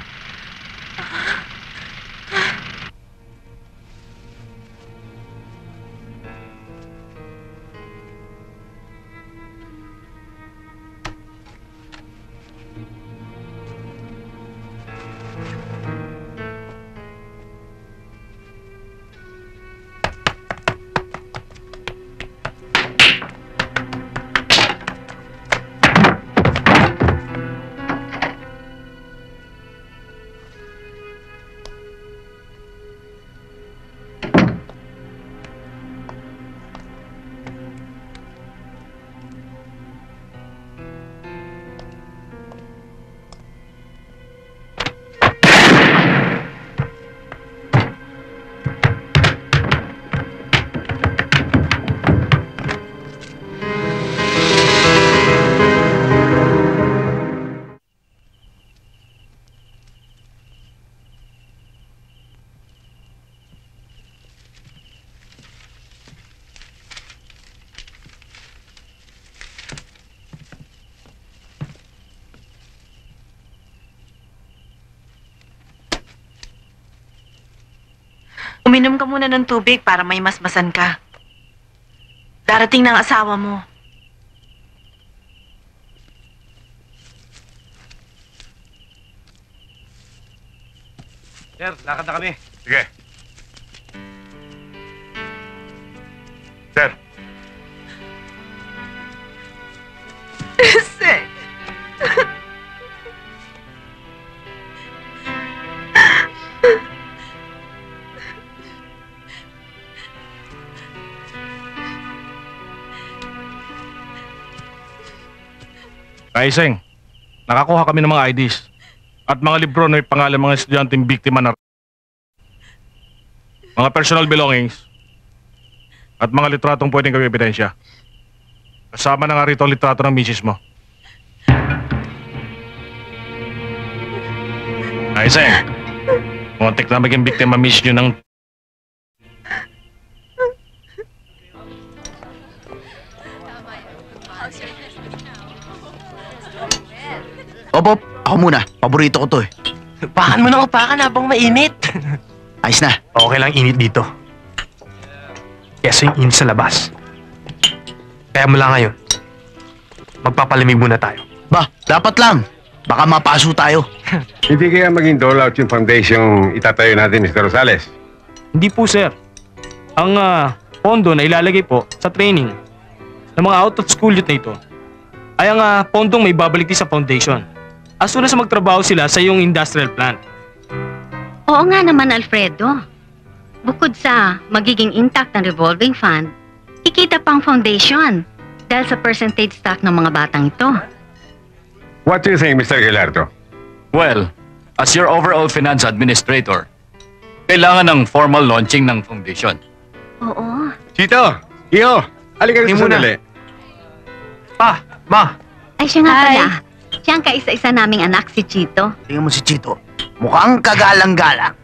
Uminom ka muna ng tubig para may masmasan ka. Darating ng asawa mo. Sir, lakad na kami. Sige. Sir. Sir. Kaiseng, nakakuha kami ng mga IDs at mga libro na may pangalan mga estudyanteng biktima na mga personal belongings at mga litratong pwedeng gawing ebidensya. Kasama na nga rito ang litrato ng misis mo. Kaiseng, muntik na maging biktima misis nyo ng Opo, ako muna. Paborito ko to eh. Pakan mo ng upakan habang mainit. Ayos na. Okay lang init dito. Keso yung init sa labas. Kaya mula ngayon, magpapalamig muna tayo. Ba, dapat lang. Baka mapaso tayo. Hindi kaya maging dole out yung foundation itatayo natin, Mr. Rosales? Hindi po, sir. Ang pondo na ilalagay po sa training ng mga out-of-school youth na ito ay ang pondong may babalik sa foundation. As soon as magtrabaho sila sa iyong industrial plant. Oo nga naman, Alfredo. Bukod sa magiging intact ng revolving fund, kikita pang foundation. Dahil sa percentage stock ng mga batang ito. What do you think, Mr. Gilardo? Well, as your overall finance administrator, kailangan ng formal launching ng foundation. Oo. Chito! Iyo! Halika Hindi rin muna. sandali. Pa, ma. Ay, siya nga pala. Siya ang kaisa-isa naming anak, si Chito. Tingnan mo si Chito. Mukhang kagalang-galang.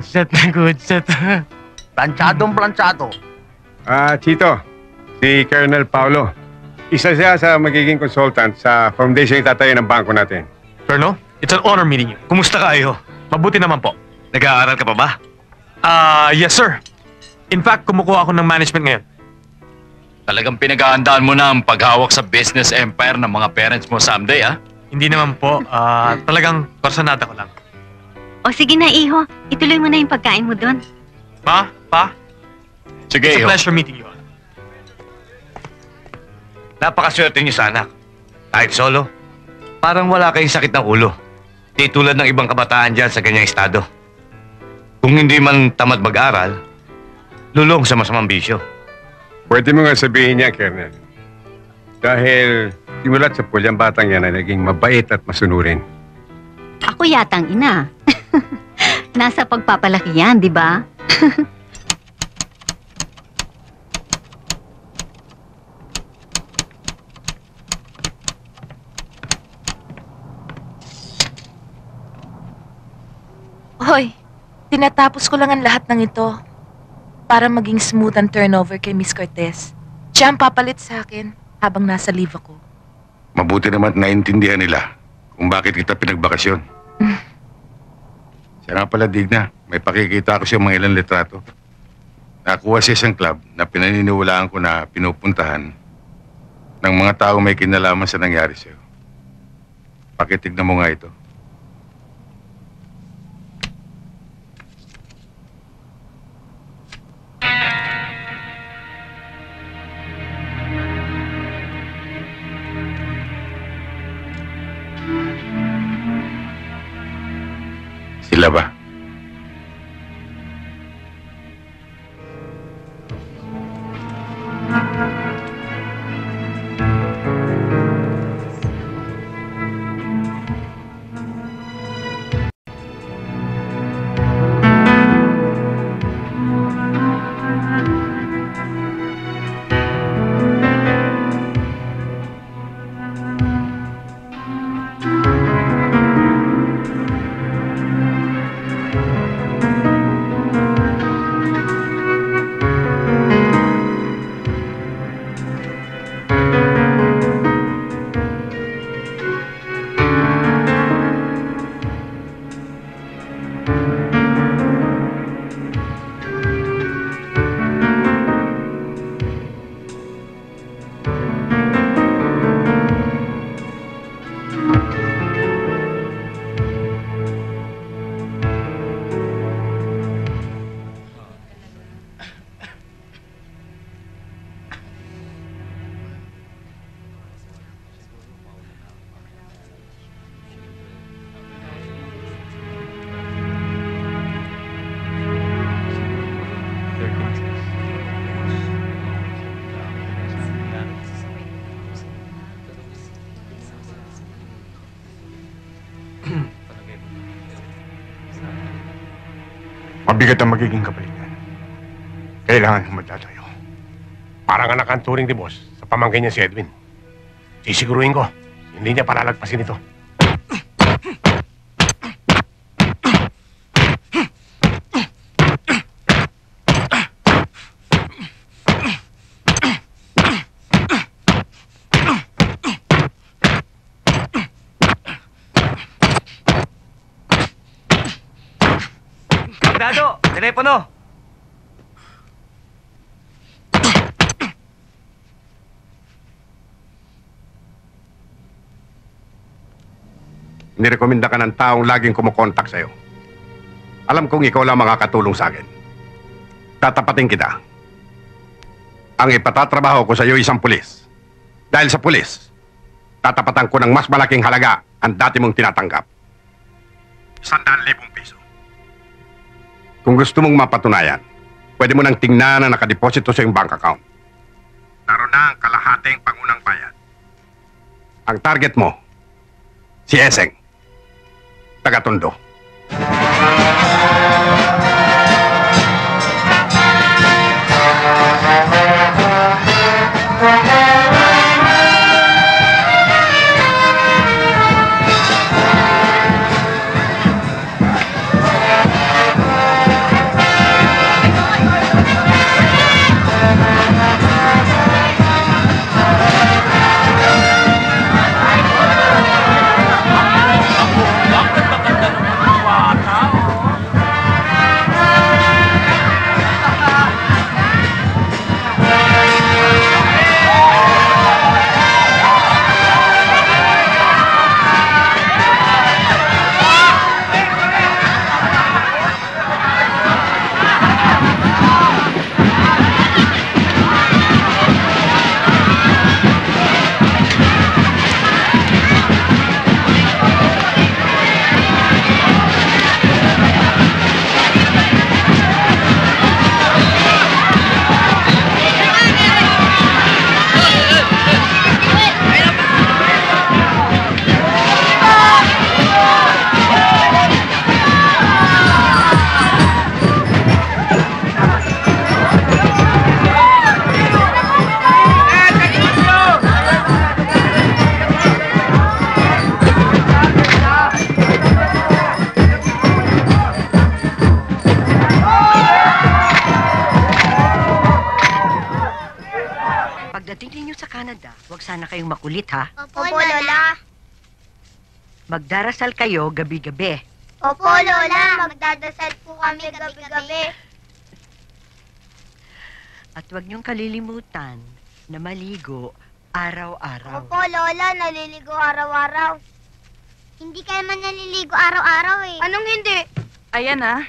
Set na good set. Planchadong-planchado. Chito, si Colonel Paulo. Isa siya sa magiging consultant sa foundation itatayo ng bangko natin. Colonel, it's an honor meeting you. Kumusta kayo? Mabuti naman po. Nag-aaral ka pa ba? Yes sir. In fact, kumukuha ako ng management ngayon. Talagang pinaghahandaan mo na ang paghawak sa business empire ng mga parents mo someday, ah? Hindi naman po. Talagang personada ko lang. O sige na, Iho. Ituloy mo na yung pagkain mo doon. Ma, pa. Sige, It's a Iho. pleasure meeting you. Napakaswerte niyo sa anak. Kahit solo, parang wala kayong sakit ng ulo. Di tulad ng ibang kabataan dyan sa ganyang estado. Kung hindi man tamad mag-aral, lulong sa masamang bisyo. Pwede mo nga sabihin niya, Colonel. Dahil simulat sa pulyang batang yan ay naging mabait at masunurin. Ako yatang ina. Nasa pagpapalaki yan, di ba? Hoy, tinatapos ko lang ang lahat ng ito para maging smooth ang turnover kay Miss Cortez. Siya ang papalit sa akin habang nasa leave ako. Mabuti naman at naintindihan nila kung bakit kita pinagbakasyon. Siya nga pala, Digna. May pakikita ako siya mga ilang litrato. Nakuha sa isang club na pinaniniwalaan ko na pinupuntahan ng mga tao may kinalaman sa nangyari sa'yo. Pakitignan mo nga ito. Sila ba? Mabigat ang magiging kapalitan. Kailangan humadla tayo. Parang anak ang turing ni boss sa pamangkin niya si Edwin. Sisiguruhin ko, hindi niya palalagpasin ito. Dado, telepono! Nirekomenda ka ng taong laging kumukontak sa'yo. Alam kong ikaw lang makakatulong sa akin. Tatapatin kita. Ang ipatatrabaho ko sa'yo isang pulis. Dahil sa pulis, tatapatan ko ng mas malaking halaga ang dati mong tinatanggap. 100,000 piso. Kung gusto mong mapatunayan, pwede mo nang tingnan na nakadeposito sa iyong bank account. naroon na ang kalahating pangunang bayan. Ang target mo, si Eseng, taga-Tondo. Pagdating ninyo sa Canada, huwag sana kayong makulit, ha? Opo, Lola. Magdarasal kayo gabi-gabi. Opo, Lola. Magdadasal po kami gabi-gabi. At huwag niyong kalilimutan na maligo araw-araw. Opo, Lola. Naliligo araw-araw. Hindi kayo man naliligo araw-araw eh. Anong hindi? Ayan ah.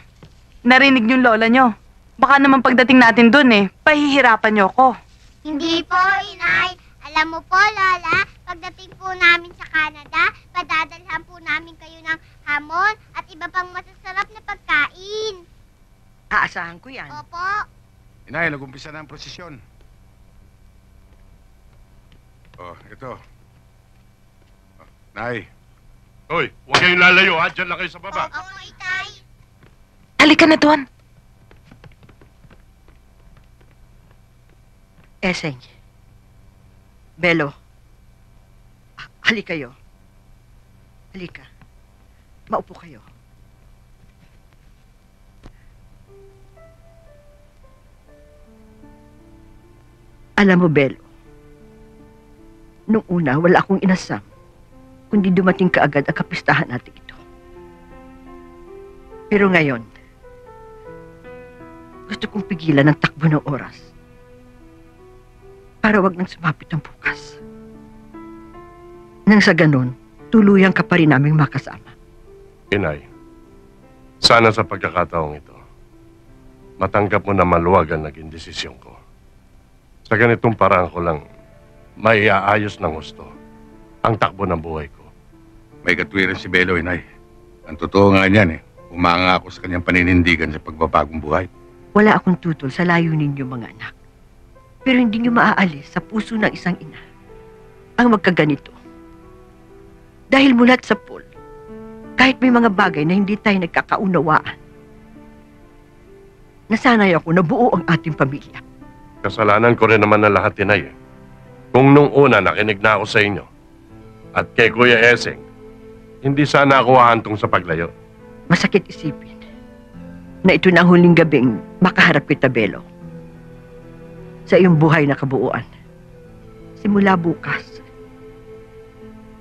Narinig yung lola nyo. Baka naman pagdating natin dun pahihirapan nyo ko. Hindi po, Inay. Alam mo po, Lola, pagdating po namin sa Canada, padadalhan po namin kayo ng hamon at iba pang masasarap na pagkain. Aasahan ko yan. Opo. Inay, nag-umpisa na ang prosesyon. Oh, ito. Oh, Nay. Hoy, huwag kayong lalayo ha. Diyan lang kayo sa baba. Opo, Itay. Halika na doon. Eseng. Belo. Halika kayo. Halika. Maupo kayo. Alam mo, Belo, nung una, wala akong inasam, kundi dumating kaagad ang kapistahan natin ito. Pero ngayon, gusto kong pigilan ang takbo ng oras para wag nang sumapit ang bukas. Nang sa ganun, tuluyang ka pa rin naming makasama. Inay, sana sa pagkakataong ito, matanggap mo na maluwag ang naging desisyon ko. Sa ganitong paraan ko lang, maiaayos ng gusto ang takbo ng buhay ko. May katwiran si Belo, Inay. Ang totoo nga niyan umanga ako sa kanyang paninindigan sa pagbabagong buhay. Wala akong tutol sa layunin niyo, mga anak. Pero hindi niyo maaalis sa puso ng isang ina ang magkaganito. Dahil mulat sa pool, kahit may mga bagay na hindi tayo nagkakaunawaan, nasanay ako na buo ang ating pamilya. Kasalanan ko rin naman na lahat, Inay. Kung nung una nakinig na ako sa inyo at kay Kuya Eseng, hindi sana ako hahantong sa paglayo. Masakit isipin na ito na ang huling gabing makaharap kita, Belo, sa iyong buhay na kabuuan. Simula bukas,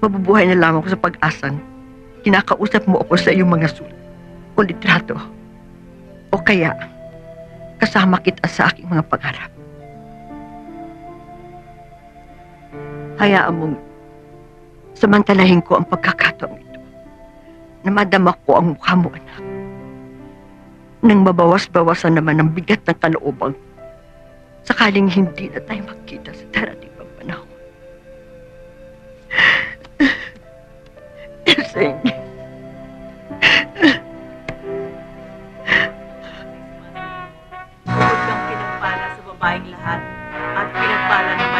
mabubuhay na lamang ko sa pag-asang kinakausap mo ako sa iyong mga sulat o litrato. O kaya, kasama kita sa aking mga pangarap. Hayaan mong samantalahin ko ang pagkakataong ito na madama ko ang mukha mo, anak. Nang mabawas-bawasan naman ang bigat ng kaloobang sakaling hindi na tayo magkita sa darating pang panahon. Eseng. Huwag kang pinagpala sa babaeng lahat at pinagpala naman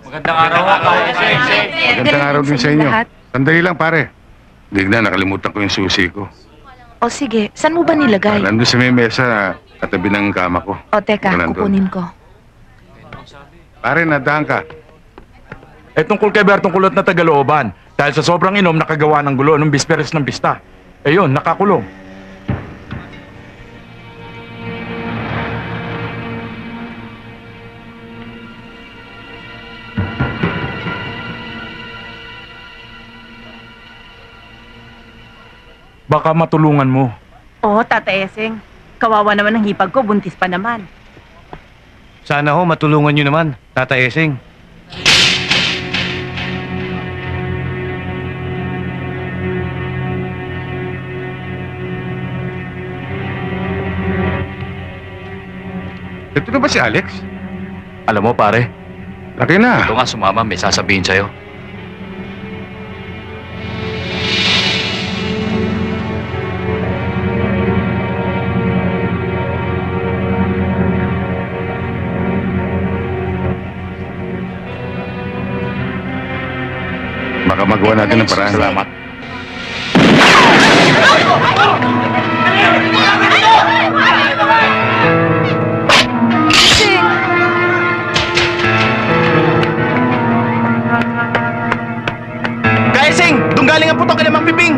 Magandang araw po. Magandang araw din sa inyo. Sandali lang, pare. Digna, nakalimutan ko yung susi ko. O sige, saan mo ba nilagay? Nandun sa may mesa, katabi ng kama ko. O teka, Nandun. kukunin ko. Pare, nadahan ka. Eh tungkol kay Bertong Kulot na Tagalooban. Dahil sa sobrang inom, nakagawa ng gulo nung bisperes ng pista. Eh yun, nakakulong. Baka matulungan mo. Oo, Tata Eseng. Kawawa naman ang hipag ko, buntis pa naman. Sana ho, matulungan nyo naman, Tata Eseng. Ito na ba si Alex? Alam mo, pare. Laki na. Ito nga sumama, may sasabihin sa'yo. Baka magawa natin ng paraan. Salamat. Kaesing! Doon galing ang putok kay Mang Piping!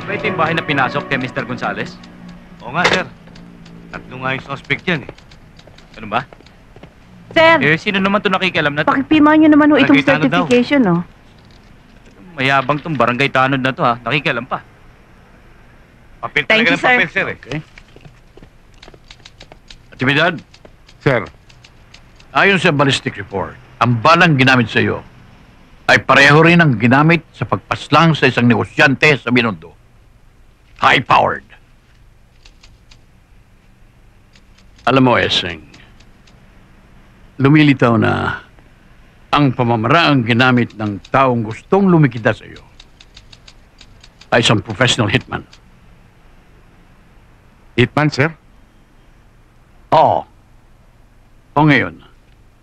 Ba ito yung bahay na pinasok kay Mr. Gonzales? Oo nga, sir. Tatlo nga yung suspect yan eh. Ano ba? Sir, Eh, sino naman ito nakikialam na to? pakipirmahan nyo naman ho itong Nakita na daw. certification, no? Mayabang tong barangay tanod na to ha. Nakikialam pa. Papel Thank talaga you, ng sir. papel, sir eh. Okay. Aktibidad, Sir, ayon sa ballistic report, ang balang ginamit sa iyo ay pareho rin ang ginamit sa pagpaslang sa isang negosyante sa Binondo. High-powered. Alam mo, Eseng, lumilitaw na ang pamamaraang ginamit ng taong gustong lumikita sa iyo ay isang professional hitman. Hitman, sir? Oo. O ngayon,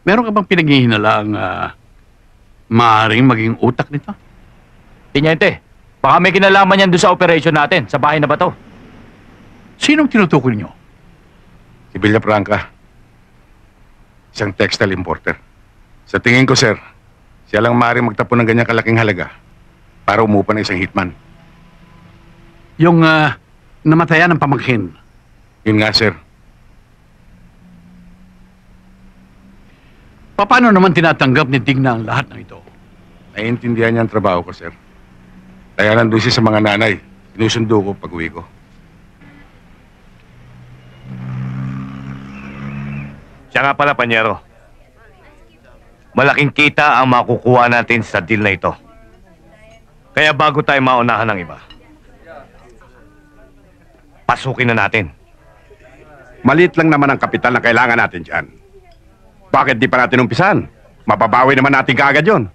meron ka bang pinaghihinalaang maaaring maging utak nito? Tinyente, baka may kinalaman yan doon sa operation natin, sa bahay na ba to? Sinong tinutukoy niyo? Si Villafranca. Isang textile importer. Sa tingin ko, sir, siya lang maaaring magtapon ng ganyang kalaking halaga para umupa ng isang hitman. Yung namatayan ng pamangkin. Yun nga, sir. Paano naman tinatanggap ni Digna ang lahat ng ito? Naiintindihan niya ang trabaho ko, sir. Kaya nandun siya sa mga nanay. Sinusundo ko pag uwi ko. Siya nga pala, Panyero. Malaking kita ang makukuha natin sa deal na ito. Kaya bago tayo maunahan ng iba, pasukin na natin. Maliit lang naman ang kapital na kailangan natin dyan. Bakit di pa natin umpisan? Mababawi naman natin kaagad yun.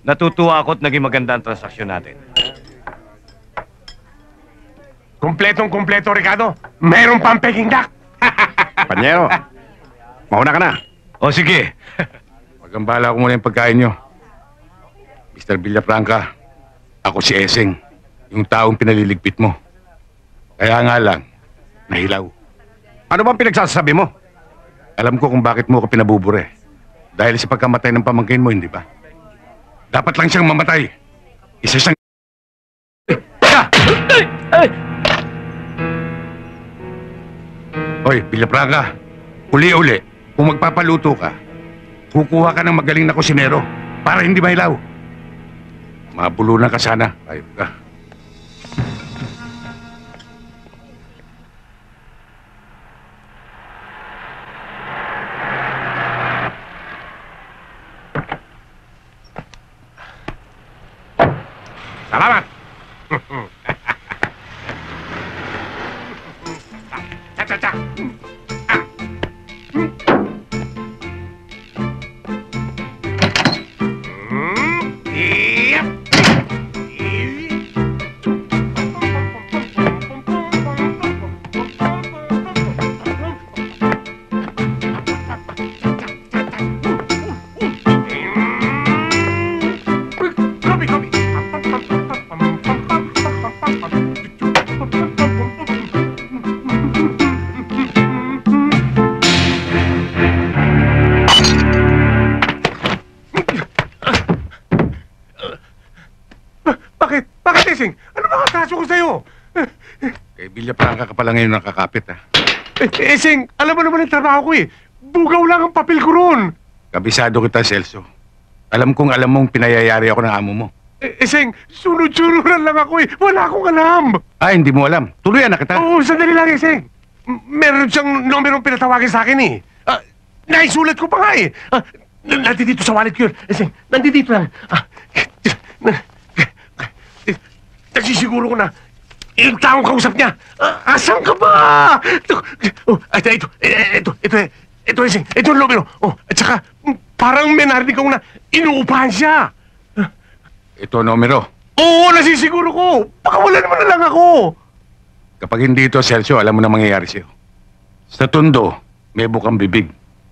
Natutuwa ako at naging maganda ang transaksyon natin. Kumpletong-kumpleto, Ricardo. Meron pang Peking duck. Panyero, mauna ka na. O sige. Magambala ko muna yung pagkain nyo. Mr. Villafranca, ako si Eseng, yung taong pinaliligpit mo. Kaya nga lang, nahilaw. Ano bang pinagsasabi mo? Alam ko kung bakit mo ko pinabubure. Dahil sa pagkamatay ng pamangkin mo, hindi ba? Dapat lang siyang mamatay. Isa siyang... Hoy, Villafranca, uli-uli, kung magpapaluto ka, kukuha ka ng magaling na kusinero para hindi mahilaw. Mabulunan ka sana. Ayop ka. Cha-cha-cha! Bakit, Ising? Ano ba kaso ko sa'yo? Kay Villafranca ka pala ngayon nakakapit, ha? Ising, alam mo naman ang trabaho ko eh. Bugaw lang ang papel ko ron. Kabisado kita, Celso. Alam kong alam mong pinayayari ako ng amo mo. Ising, sunod-sunuran lang ako eh. Wala akong alam. Ah, hindi mo alam. Tuluyan na kita. Oo, sandali lang, Ising. Meron siyang numerong pinatawagin sa akin eh. Naisulat ko pa nga eh. Nandito sa wallet ko yun. Ising, nandito lang. Nagsisiguro ko na yung taong kausap niya. Asan ka ba? Ito, Ising. Ito ang numero. At saka, parang may narinig ko na inuupahan siya. Ito ang numero. Oo, nasisiguro ko. Baka wala naman na lang ako. Kapag hindi ito, Celso, alam mo na mangyayari sa'yo. Sa tundo, may bukang bibig.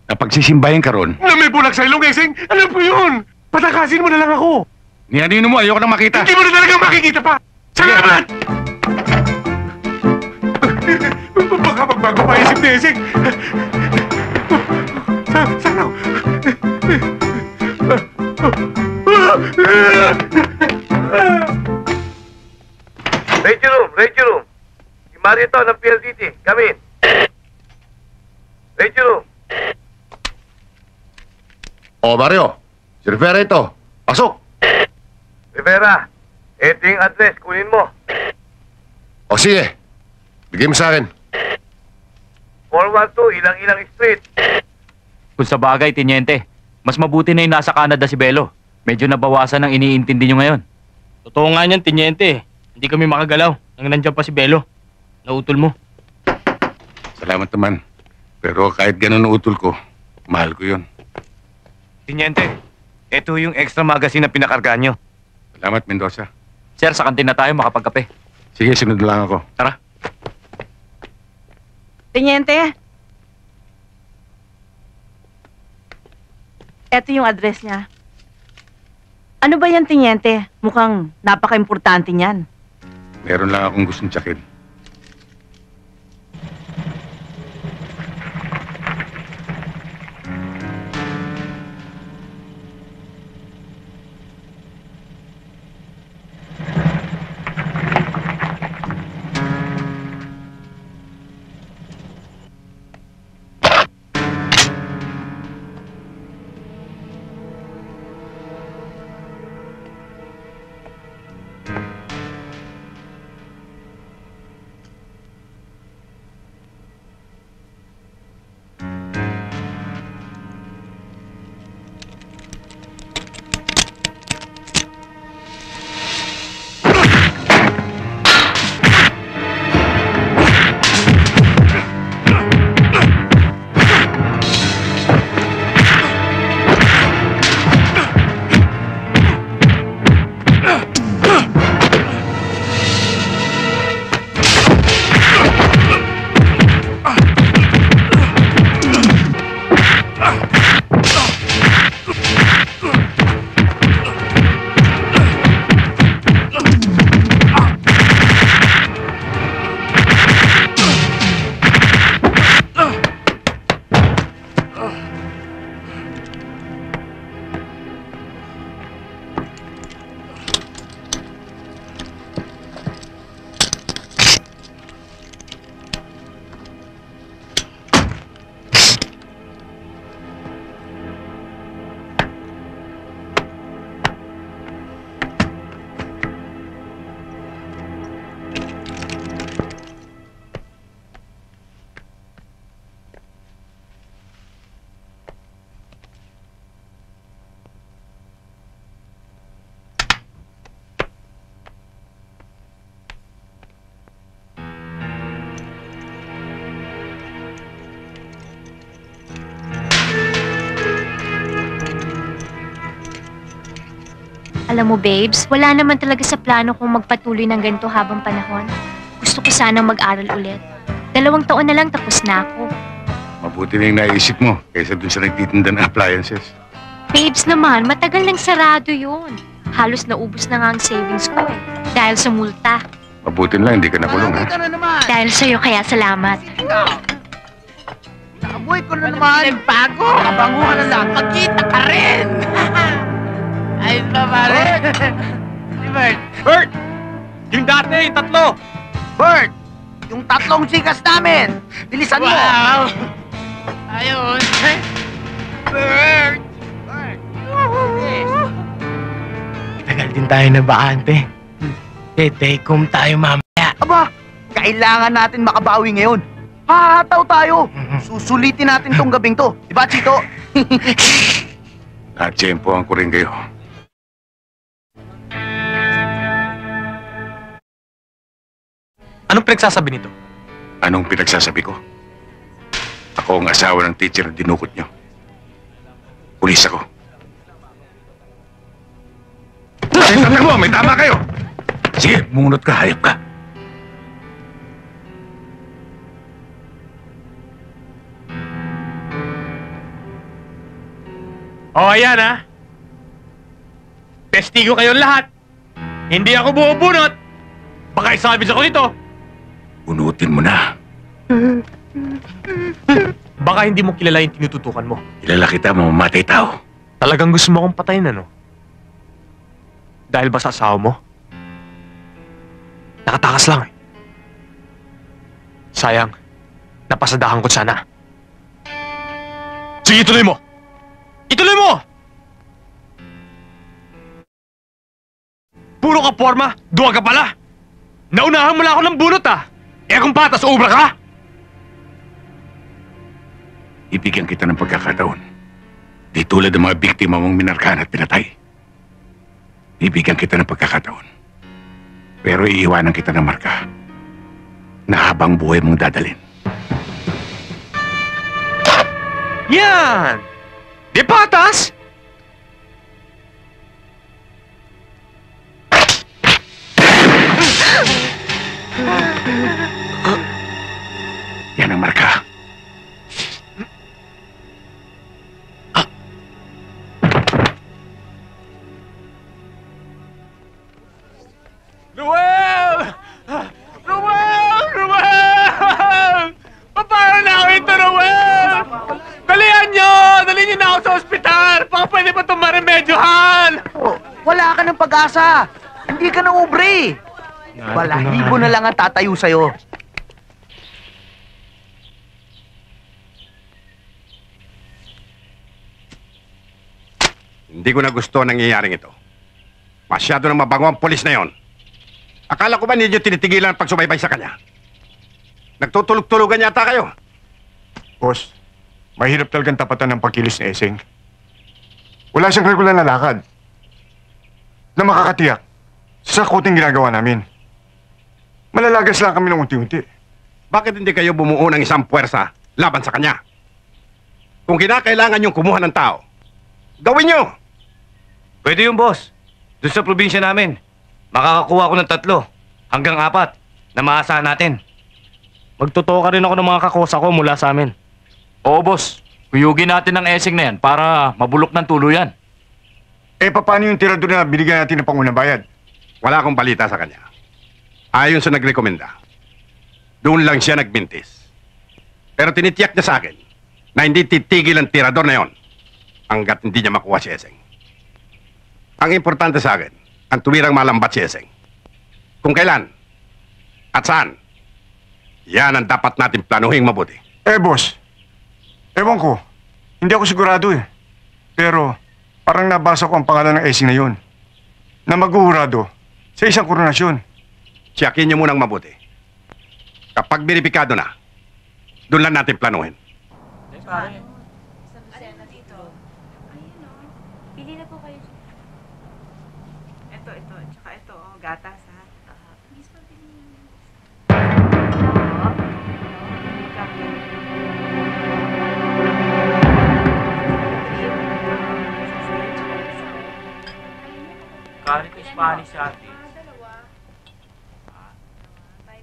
Na pagsisimbahin ka ron, Na may bulag sa ilong, Ising. Alam ko yun. Patakasin mo na lang ako. niyanino mo, ayoko na makita. Hindi mo na talaga makikita pa. Salamat! Baka magbago pa isip ni Ising. Sana ako. Radio room. Si Marito ng PLDT. Come in. Radio room. O, Mario. Si Rivera ito. Pasok. Rivera, ito yung address. Kunin mo. O, sige. Bigay mo sa akin. 412 Ilang-Ilang Street. Kung sa bagay, Tiniente, mas mabuti na yung nasa Canada si Belo. Medyo nabawasan ang iniintindi nyo ngayon. Totoo nga niyan, Tiniente. Hindi kami makagalaw nang nandiyan pa si Belo. Nautol mo. Salamat naman. Pero kahit ganun ang utol ko, mahal ko yun. Tiniente, ito yung extra magazine na pinakargaan nyo. Salamat, Mendoza. Sir, sa kantin na tayo makapagkape. Sige, sunod lang ako. Tara. Teniente. Ito yung address niya. Ano ba yan, Teniente? Mukhang napaka-importante niyan. Meron lang akong gustong tsakin. Alam mo, babes, wala naman talaga sa plano kong magpatuloy ng ganito habang panahon. Gusto ko sanang mag-aral ulit. 2 taon na lang tapos na ako. Mabuti na yung naisip mo kaysa dun sa nagtitinda ng appliances. Babes naman, matagal nang sarado yun. Halos naubos na nga ang savings ko eh. Dahil sa multa. Mabuti lang, hindi ka nakulong, ha? Dahil sa'yo, kaya salamat. Nakabuhay ko na naman. Bago. Nakabanguhan na lang. Magkita ka rin. Ayos ba, pare? Si Bert. Bert! Yung dati, yung 3. Bert! Yung 3 sikas namin. Bilisan mo. Wow! Ayun. Bert! Tagal din tayo na bakante. Take home tayo mamaya. Aba, kailangan natin makabawi ngayon. Hahataw tayo. Susulitin natin tong gabing to. Diba, Chito? Natsyempohan ko rin kayo. Anong pinagsasabi nito? Anong pinagsasabi ko? Ako ang asawa ng teacher na dinukot nyo. Pulis ako. Sabi mo, may tama kayo! Sige, munot ka, hayop ka. Ayan ha. Testigo kayong lahat. Hindi ako bubunot. Baka isabis ako nito. Bunutin mo na. Baka hindi mo kilala yung tinututukan mo. Kilala kita, mamamatay tao. Talagang gusto mo akong patayin, ano? Dahil ba sa asawa mo? Nakatakas lang eh. Sayang, napasadahan ko sana. Sige, ituloy mo! Ituloy mo! Puro ka forma, duwag ka pala! Naunahan mo lang ako ng bunot ah! Eh kung patas, ubra ka! Ibigyan kita ng pagkakataon. Di tulad ng mga biktima mong minarkahan at pinatay. Ibigyan kita ng pagkakataon. Pero iiwanan kita ng marka na habang buhay mong dadalhin. Yan! Di patas! Yan ang marka. Ruel! Ruel! Ruel! Paano na ako ito, Ruel? Dalihan nyo! Dalihan nyo na ako sa ospital! Baka pwede pa itong maremedyohan! Oh, wala ka ng pag-asa. Hindi ka na ubre. Balahibo na lang ang tatayo sa'yo. Hindi ko na gusto ang nangyayaring ito. Masyado nang mabango ang polis na yon. Akala ko ba ninyo tinitigilan ang pagsubaybay sa kanya? Nagtutulog-tulugan yata kayo. Boss, mahirap talagang tapatan ng pagkilos ni Eseng. Wala siyang regular na lakad na makakatiyak sa sakuting ginagawa namin. Malalagas lang kami ng unti-unti. Bakit hindi kayo bumuo ng isang puwersa laban sa kanya? Kung kinakailangan yung kumuha ng tao, gawin nyo! Pwede yung boss. Doon sa probinsya namin, makakakuha ko ng 3 hanggang 4 na maasahan natin. Magtotoo ka rin ako ng mga kakosa ko mula sa amin. Oo, boss. Kuyugin natin ang esing na yan para mabulok ng tuluyan. Eh, paano yung tirador na binigyan natin ng pangunang bayad? Wala akong balita sa kanya. Ayon sa nagrekomenda, doon lang siya nagbintis. Pero tinitiyak niya sa akin na hindi titigil ang tirador na yon hanggat hindi niya makuha si Eseng. Ang importante sa akin, ang tuwirang malambat si Eseng. Kung kailan at saan, yan ang dapat natin planuhin mabuti. Eh, boss, ewan ko. Hindi ako sigurado eh. Pero parang nabasa ko ang pangalan ng Esing na yun na maghuhurado sa isang koronasyon. Tiyakin niyo munang mabuti. Kapag beripikado na, doon lang natin planuhin. Pili na po kayo. Ito, tsaka ito, gatas ha.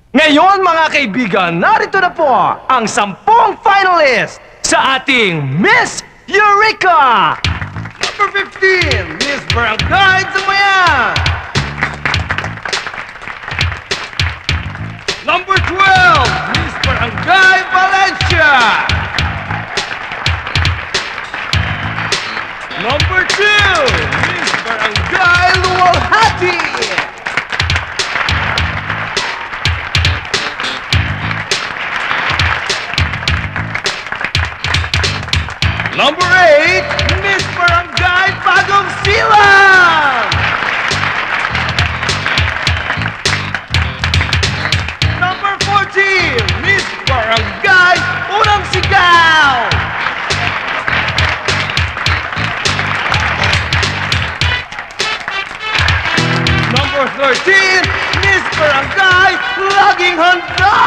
Ngayon mga kaibigan, narito na po ang 10 finalist sa ating Miss Eureka! Number 15, Miss Barangay Zamayan! Number 12, Miss Barangay Valencia! Number 2, Miss Barangay Luwalhati! Number 8, Miss Barangay Bagong Silang! Number 14, Miss Barangay Unang Sigaw! Number 13, Miss Barangay Laging Handa!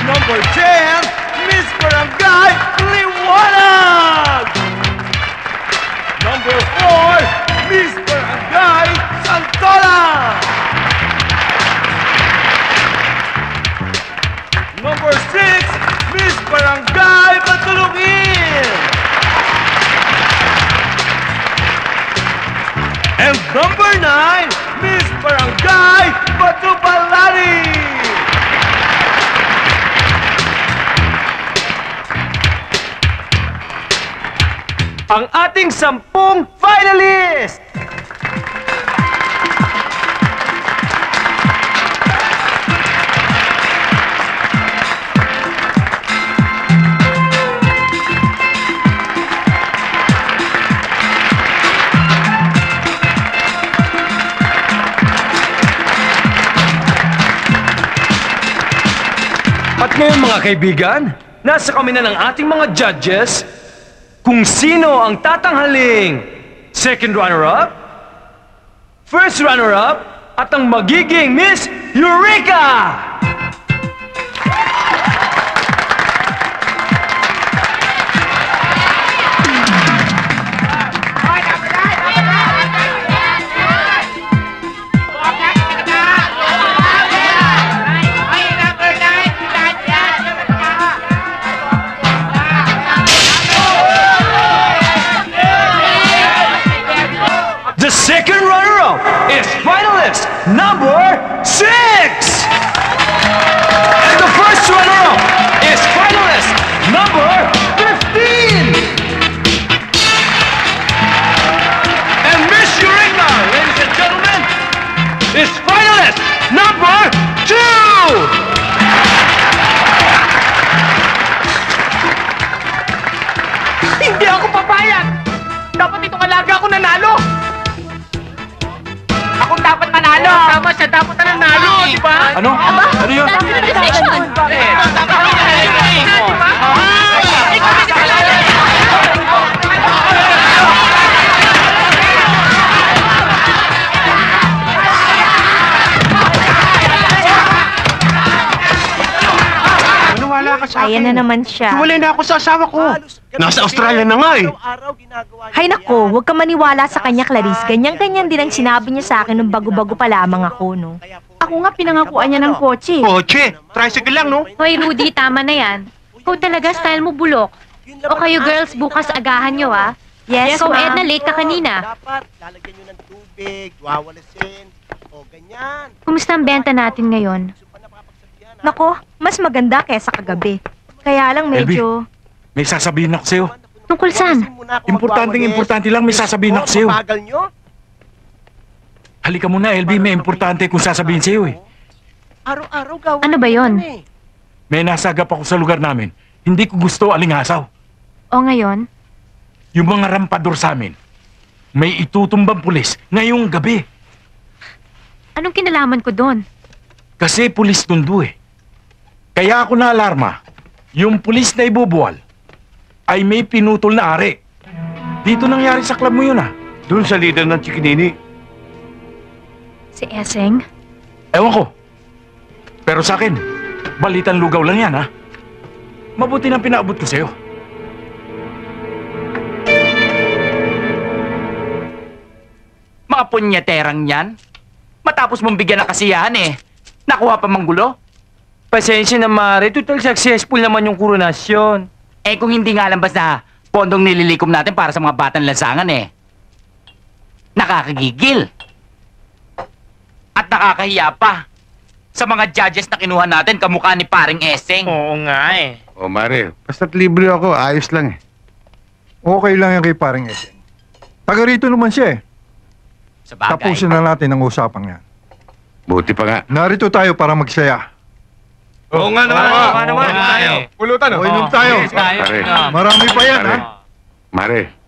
Number 10, Miss Barangay Liwanag! Number 4, Miss Barangay Santola! Number 6, Miss Barangay Matulungin! And number 9, Miss Barangay Batubalari! Ang ating 10 finalist! At ngayon mga kaibigan, nasa kami na ng ating mga judges kung sino ang tatanghaling second runner-up, first runner-up, at ang magiging Miss Eureka! The second runner-up is finalist number 6! And the first runner-up is finalist number 15! And Miss Eureka, ladies and gentlemen, is finalist number 2! Hindi ako papayag! Dapat itong alaga ko nanalo! Ako dapat manalo! Tama siya, dapat na nanalo, di ba? Ano? Ano yun? Decision! Maniwala ka sa akin. Ayan na naman siya. Hiwalay na ako sa asawa ko. Nasa Australia na nga eh. Hay nako, huwag ka maniwala sa kanya, Clarice. Ganyan-ganyan din ang sinabi niya sa akin nung bago-bago pa lamang ako, no? Ako nga pinangakuan niya ng kotse. Kotse? Tricycle lang, no? Hoy, Rudy, tama na yan. Ikaw talaga, style mo bulok. O kayo girls, bukas agahan nyo, ah. Yes, Ikaw, ma'am. Edna, late ka kanina. Dapat, lalagyan nyo ng tubig, wawalasin, o ganyan. Kumusta ang benta natin ngayon? Nako, mas maganda kesa kagabi. Kaya lang medyo... May sasabihin ako sa'yo. Tungkol saan? Importante lang may sasabihin ako sa'yo. Mabagal nyo? Halika muna, LB. May importante kung sasabihin sa'yo eh. Araw-araw gawin. Ano ba yon? May nasagap ako sa lugar namin. Hindi ko gusto alingasaw. O ngayon? Yung mga rampador sa amin, may itutumbang pulis ngayong gabi. Anong kinalaman ko doon? Kasi pulis tundo eh. Kaya ako na-alarma. Yung pulis na ibubuwal ay may pinutol na ari. Dito nangyari sa club mo yun ah. Doon sa leader ng Chikinini. Si Eseng? Ewan ko. Pero sa akin, balitan lugaw lang yan ha. Mabuti nang pinaabot ko sa'yo. Mga punyeterang yan. Matapos mong bigyan ng kasiyahan eh. Nakuha pa mang gulo? Pasensya na, Mare. Total successful naman yung koronasyon. Eh kung hindi nga lang basta pondong nililikom natin para sa mga batang lansangan eh. Nakakagigil. At nakakahiya pa. Sa mga judges na kinuha natin, kamukha ni paring Eseng. Oo nga eh. O Mare, basta't libre ako, ayos lang eh. Okay lang yan kay paring Eseng. Taga rito naman siya eh. Sa bagay. Tapusin na natin ang usapang yan. Buti pa nga. Narito tayo para magsaya. Oo nga naman. Oo nga naman. Pulutan O, inom tayo. Mare. Marami pa yan, ha? Mare.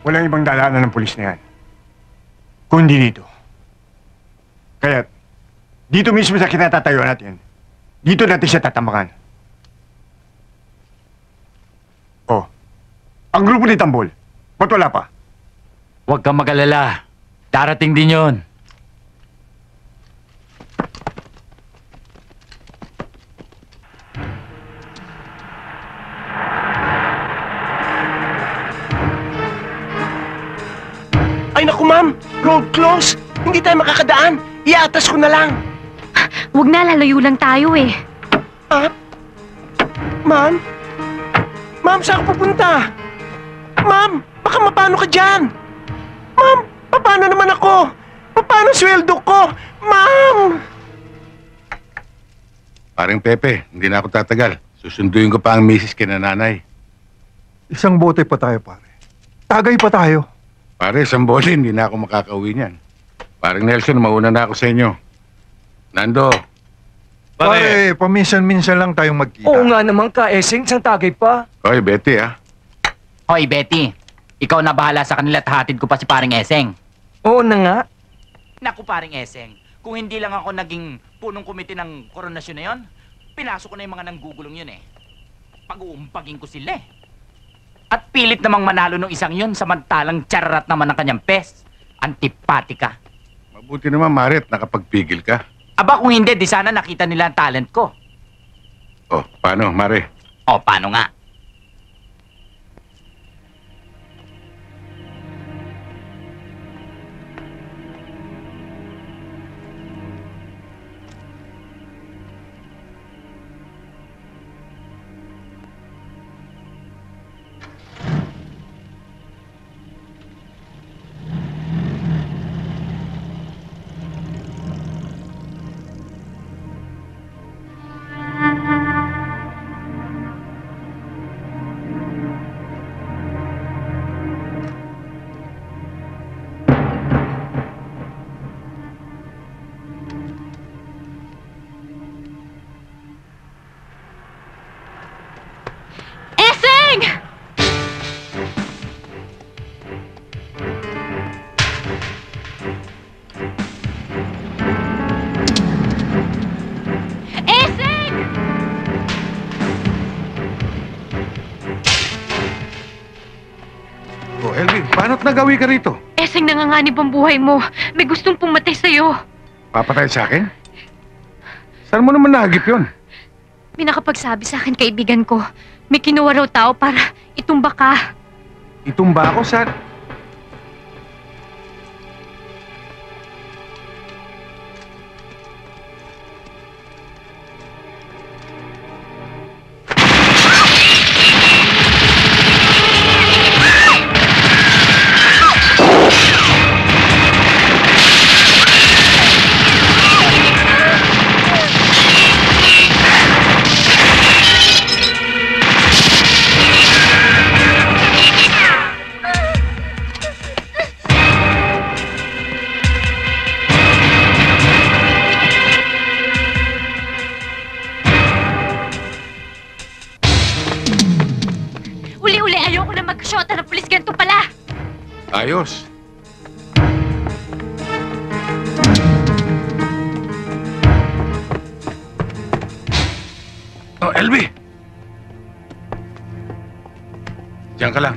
Walang ibang daanan ng pulis na yan. Kundi dito. Kaya, dito mismo sa kinatatayuan natin, dito natin siya tatamakan. Oh, ang grupo ni Tambol, ba't wala pa? Huwag kang mag-alala. Darating din yon. Ay naku, ma'am! Road close! Hindi tayo makakadaan! Iatas ko na lang! Huwag na, lalayo lang tayo eh. Ah? Ma'am? Ma'am, saan ka pupunta? Ma'am, baka mapano ka dyan? Ma'am, paano naman ako? Paano sweldo ko? Ma'am! Paring Pepe, hindi na ako tatagal. Susunduin ko pa ang misis kina nanay. Isang bote pa tayo, pare. Tagay pa tayo. Pare, isang bote, hindi na ako makakauwi niyan. Paring Nelson, mauna na ako sa inyo. Nando. Pare, paminsan-minsan lang tayong magkita. Oo nga naman ka, Eseng, isang tagay pa. Hoy, Betty, ah. Hoy, Betty. Ikaw na bahala sa kanila at hatid ko pa si paring Eseng. Oo na nga. Naku, paring Eseng. Kung hindi lang ako naging punong komite ng koronasyon na yon, pinasok ko na yung mga nanggugulong yun eh. Pag-uumpagin ko sila eh. At pilit namang manalo ng isang yun, samantalang charat naman ang kanyang pes. Antipatika. Mabuti naman, Marit, nakapagpigil ka. Aba, kung hindi, di sana nakita nila ang talent ko. Oh, paano, Mare? O, paano nga? Oh, Elvin, paano't nagawi ka rito? Eseng, nanganganib ang buhay mo. May gustong pumatay sa'yo. Papatay sa akin? Saan mo naman nahagip yun? May nakapagsabi sa akin, kaibigan ko. May kinuha raw tao para itumba ka. Itumba ako sa... Uli-uli, ayoko na magkasyota ng pulis. Ganito pala. Ayos. Oh, LB! Diyan ka lang.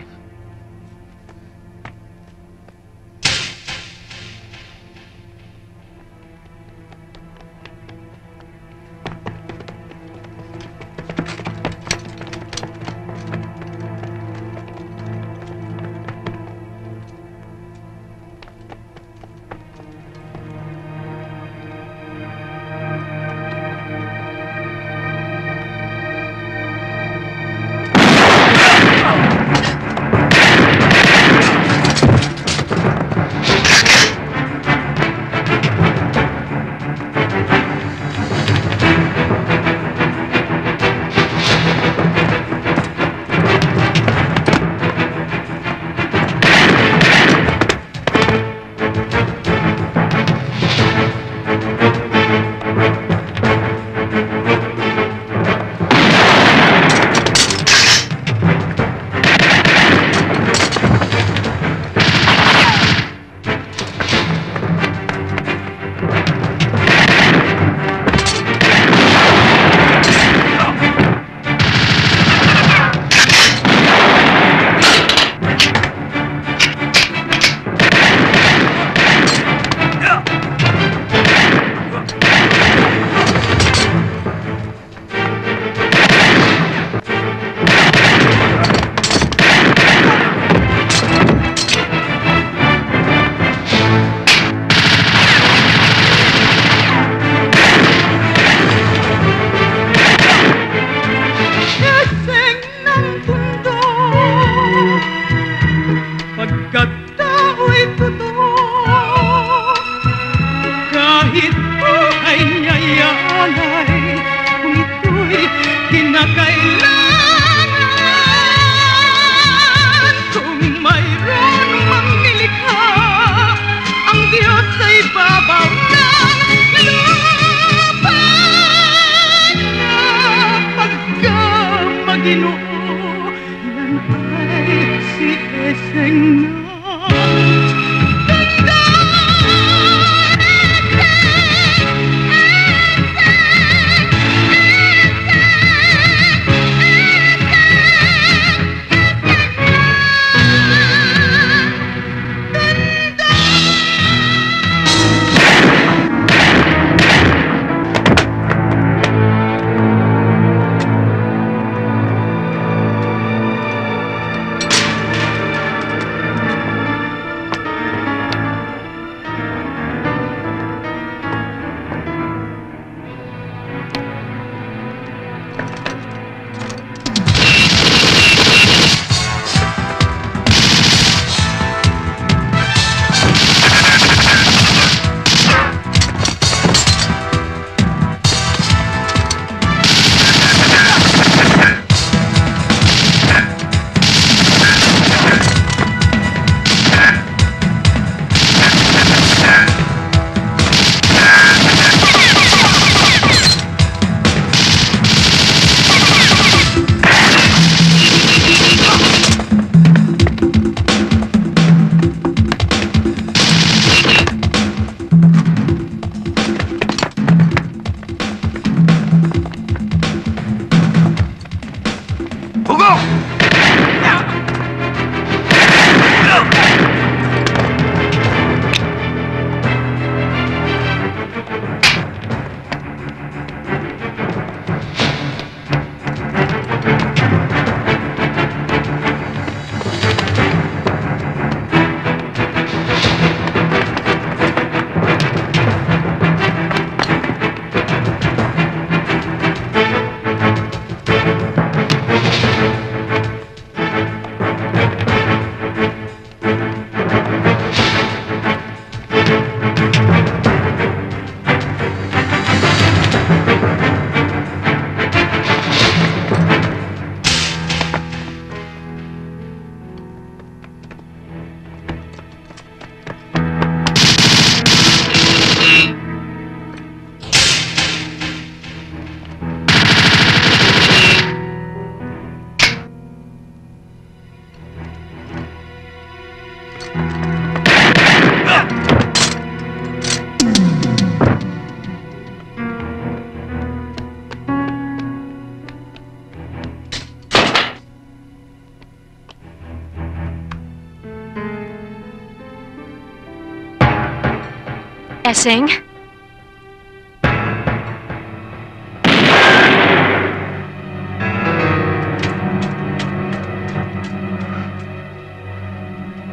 Eseng?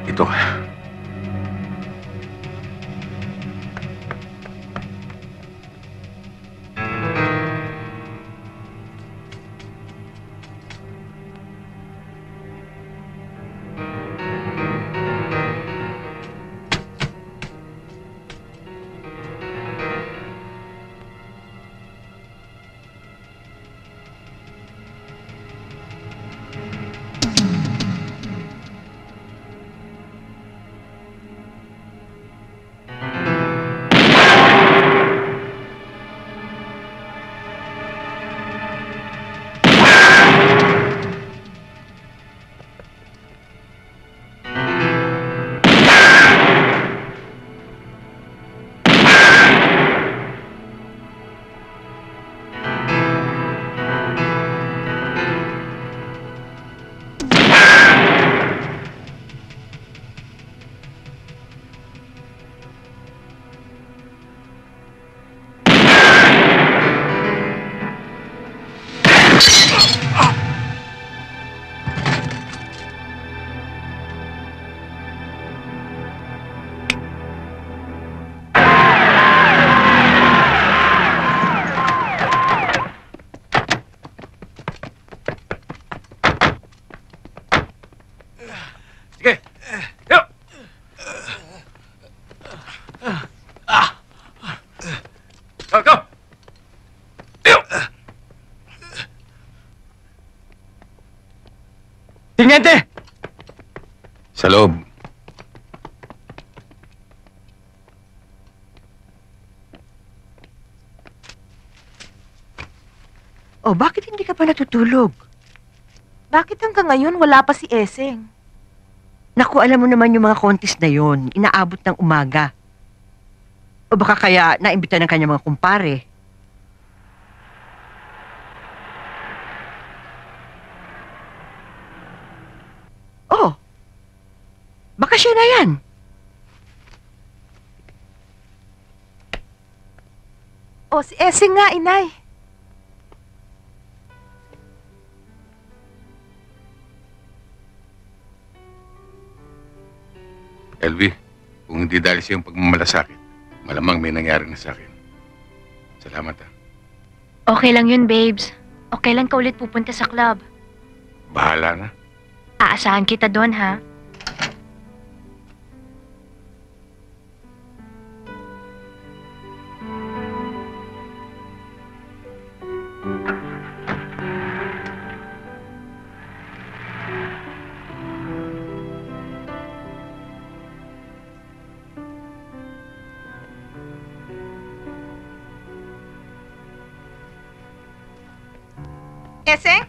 Ito. Sige! Yo! Go! Yo! Tiniente! Sa loob. Oh, bakit hindi ka pa natutulog? Bakit hanggang ngayon wala pa si Eseng? Naku, alam mo naman yung mga contest na yon, inaabot ng umaga. O baka kaya naimbita ng kanyang mga kumpare. Oh, baka siya na yan. O, si Eseng nga, inay. LV, kung hindi dahil sa iyong pagmamalasakit, malamang may nangyari na sa akin. Salamat ah. Okay lang yun, babes. O kailan ka ulit pupunta sa club? Bahala na. Aasahan kita doon, ha? Eseng,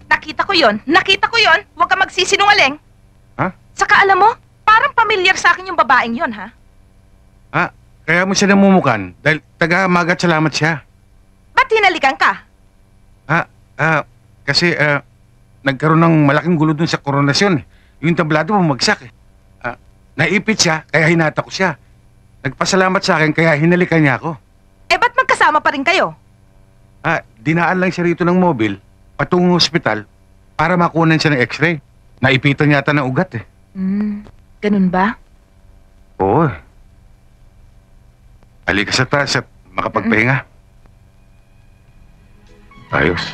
nakita ko yon. Nakita ko yon. Huwag ka magsisinungaling. Ha? Saka alam mo, parang pamilyar sa akin yung babaeng yon, ha? Ah, kaya mo siya namumukan dahil taga-magat salamat siya. Ba't hinalikan ka? Kasi nagkaroon ng malaking gulo dun sa koronasyon. Yung tablado bumagsak eh. Naipit siya, kaya hinata ko siya. Nagpasalamat sa akin, kaya hinalikan niya ako. Eh, ba't magkasama pa rin kayo? Dinaan lang siya rito ng mobil, patungong hospital, para makunan siya ng x-ray. Naipitan yata ng ugat eh. Ganun ba? Oo. Halika sa taas at makapagpahinga. Ayos.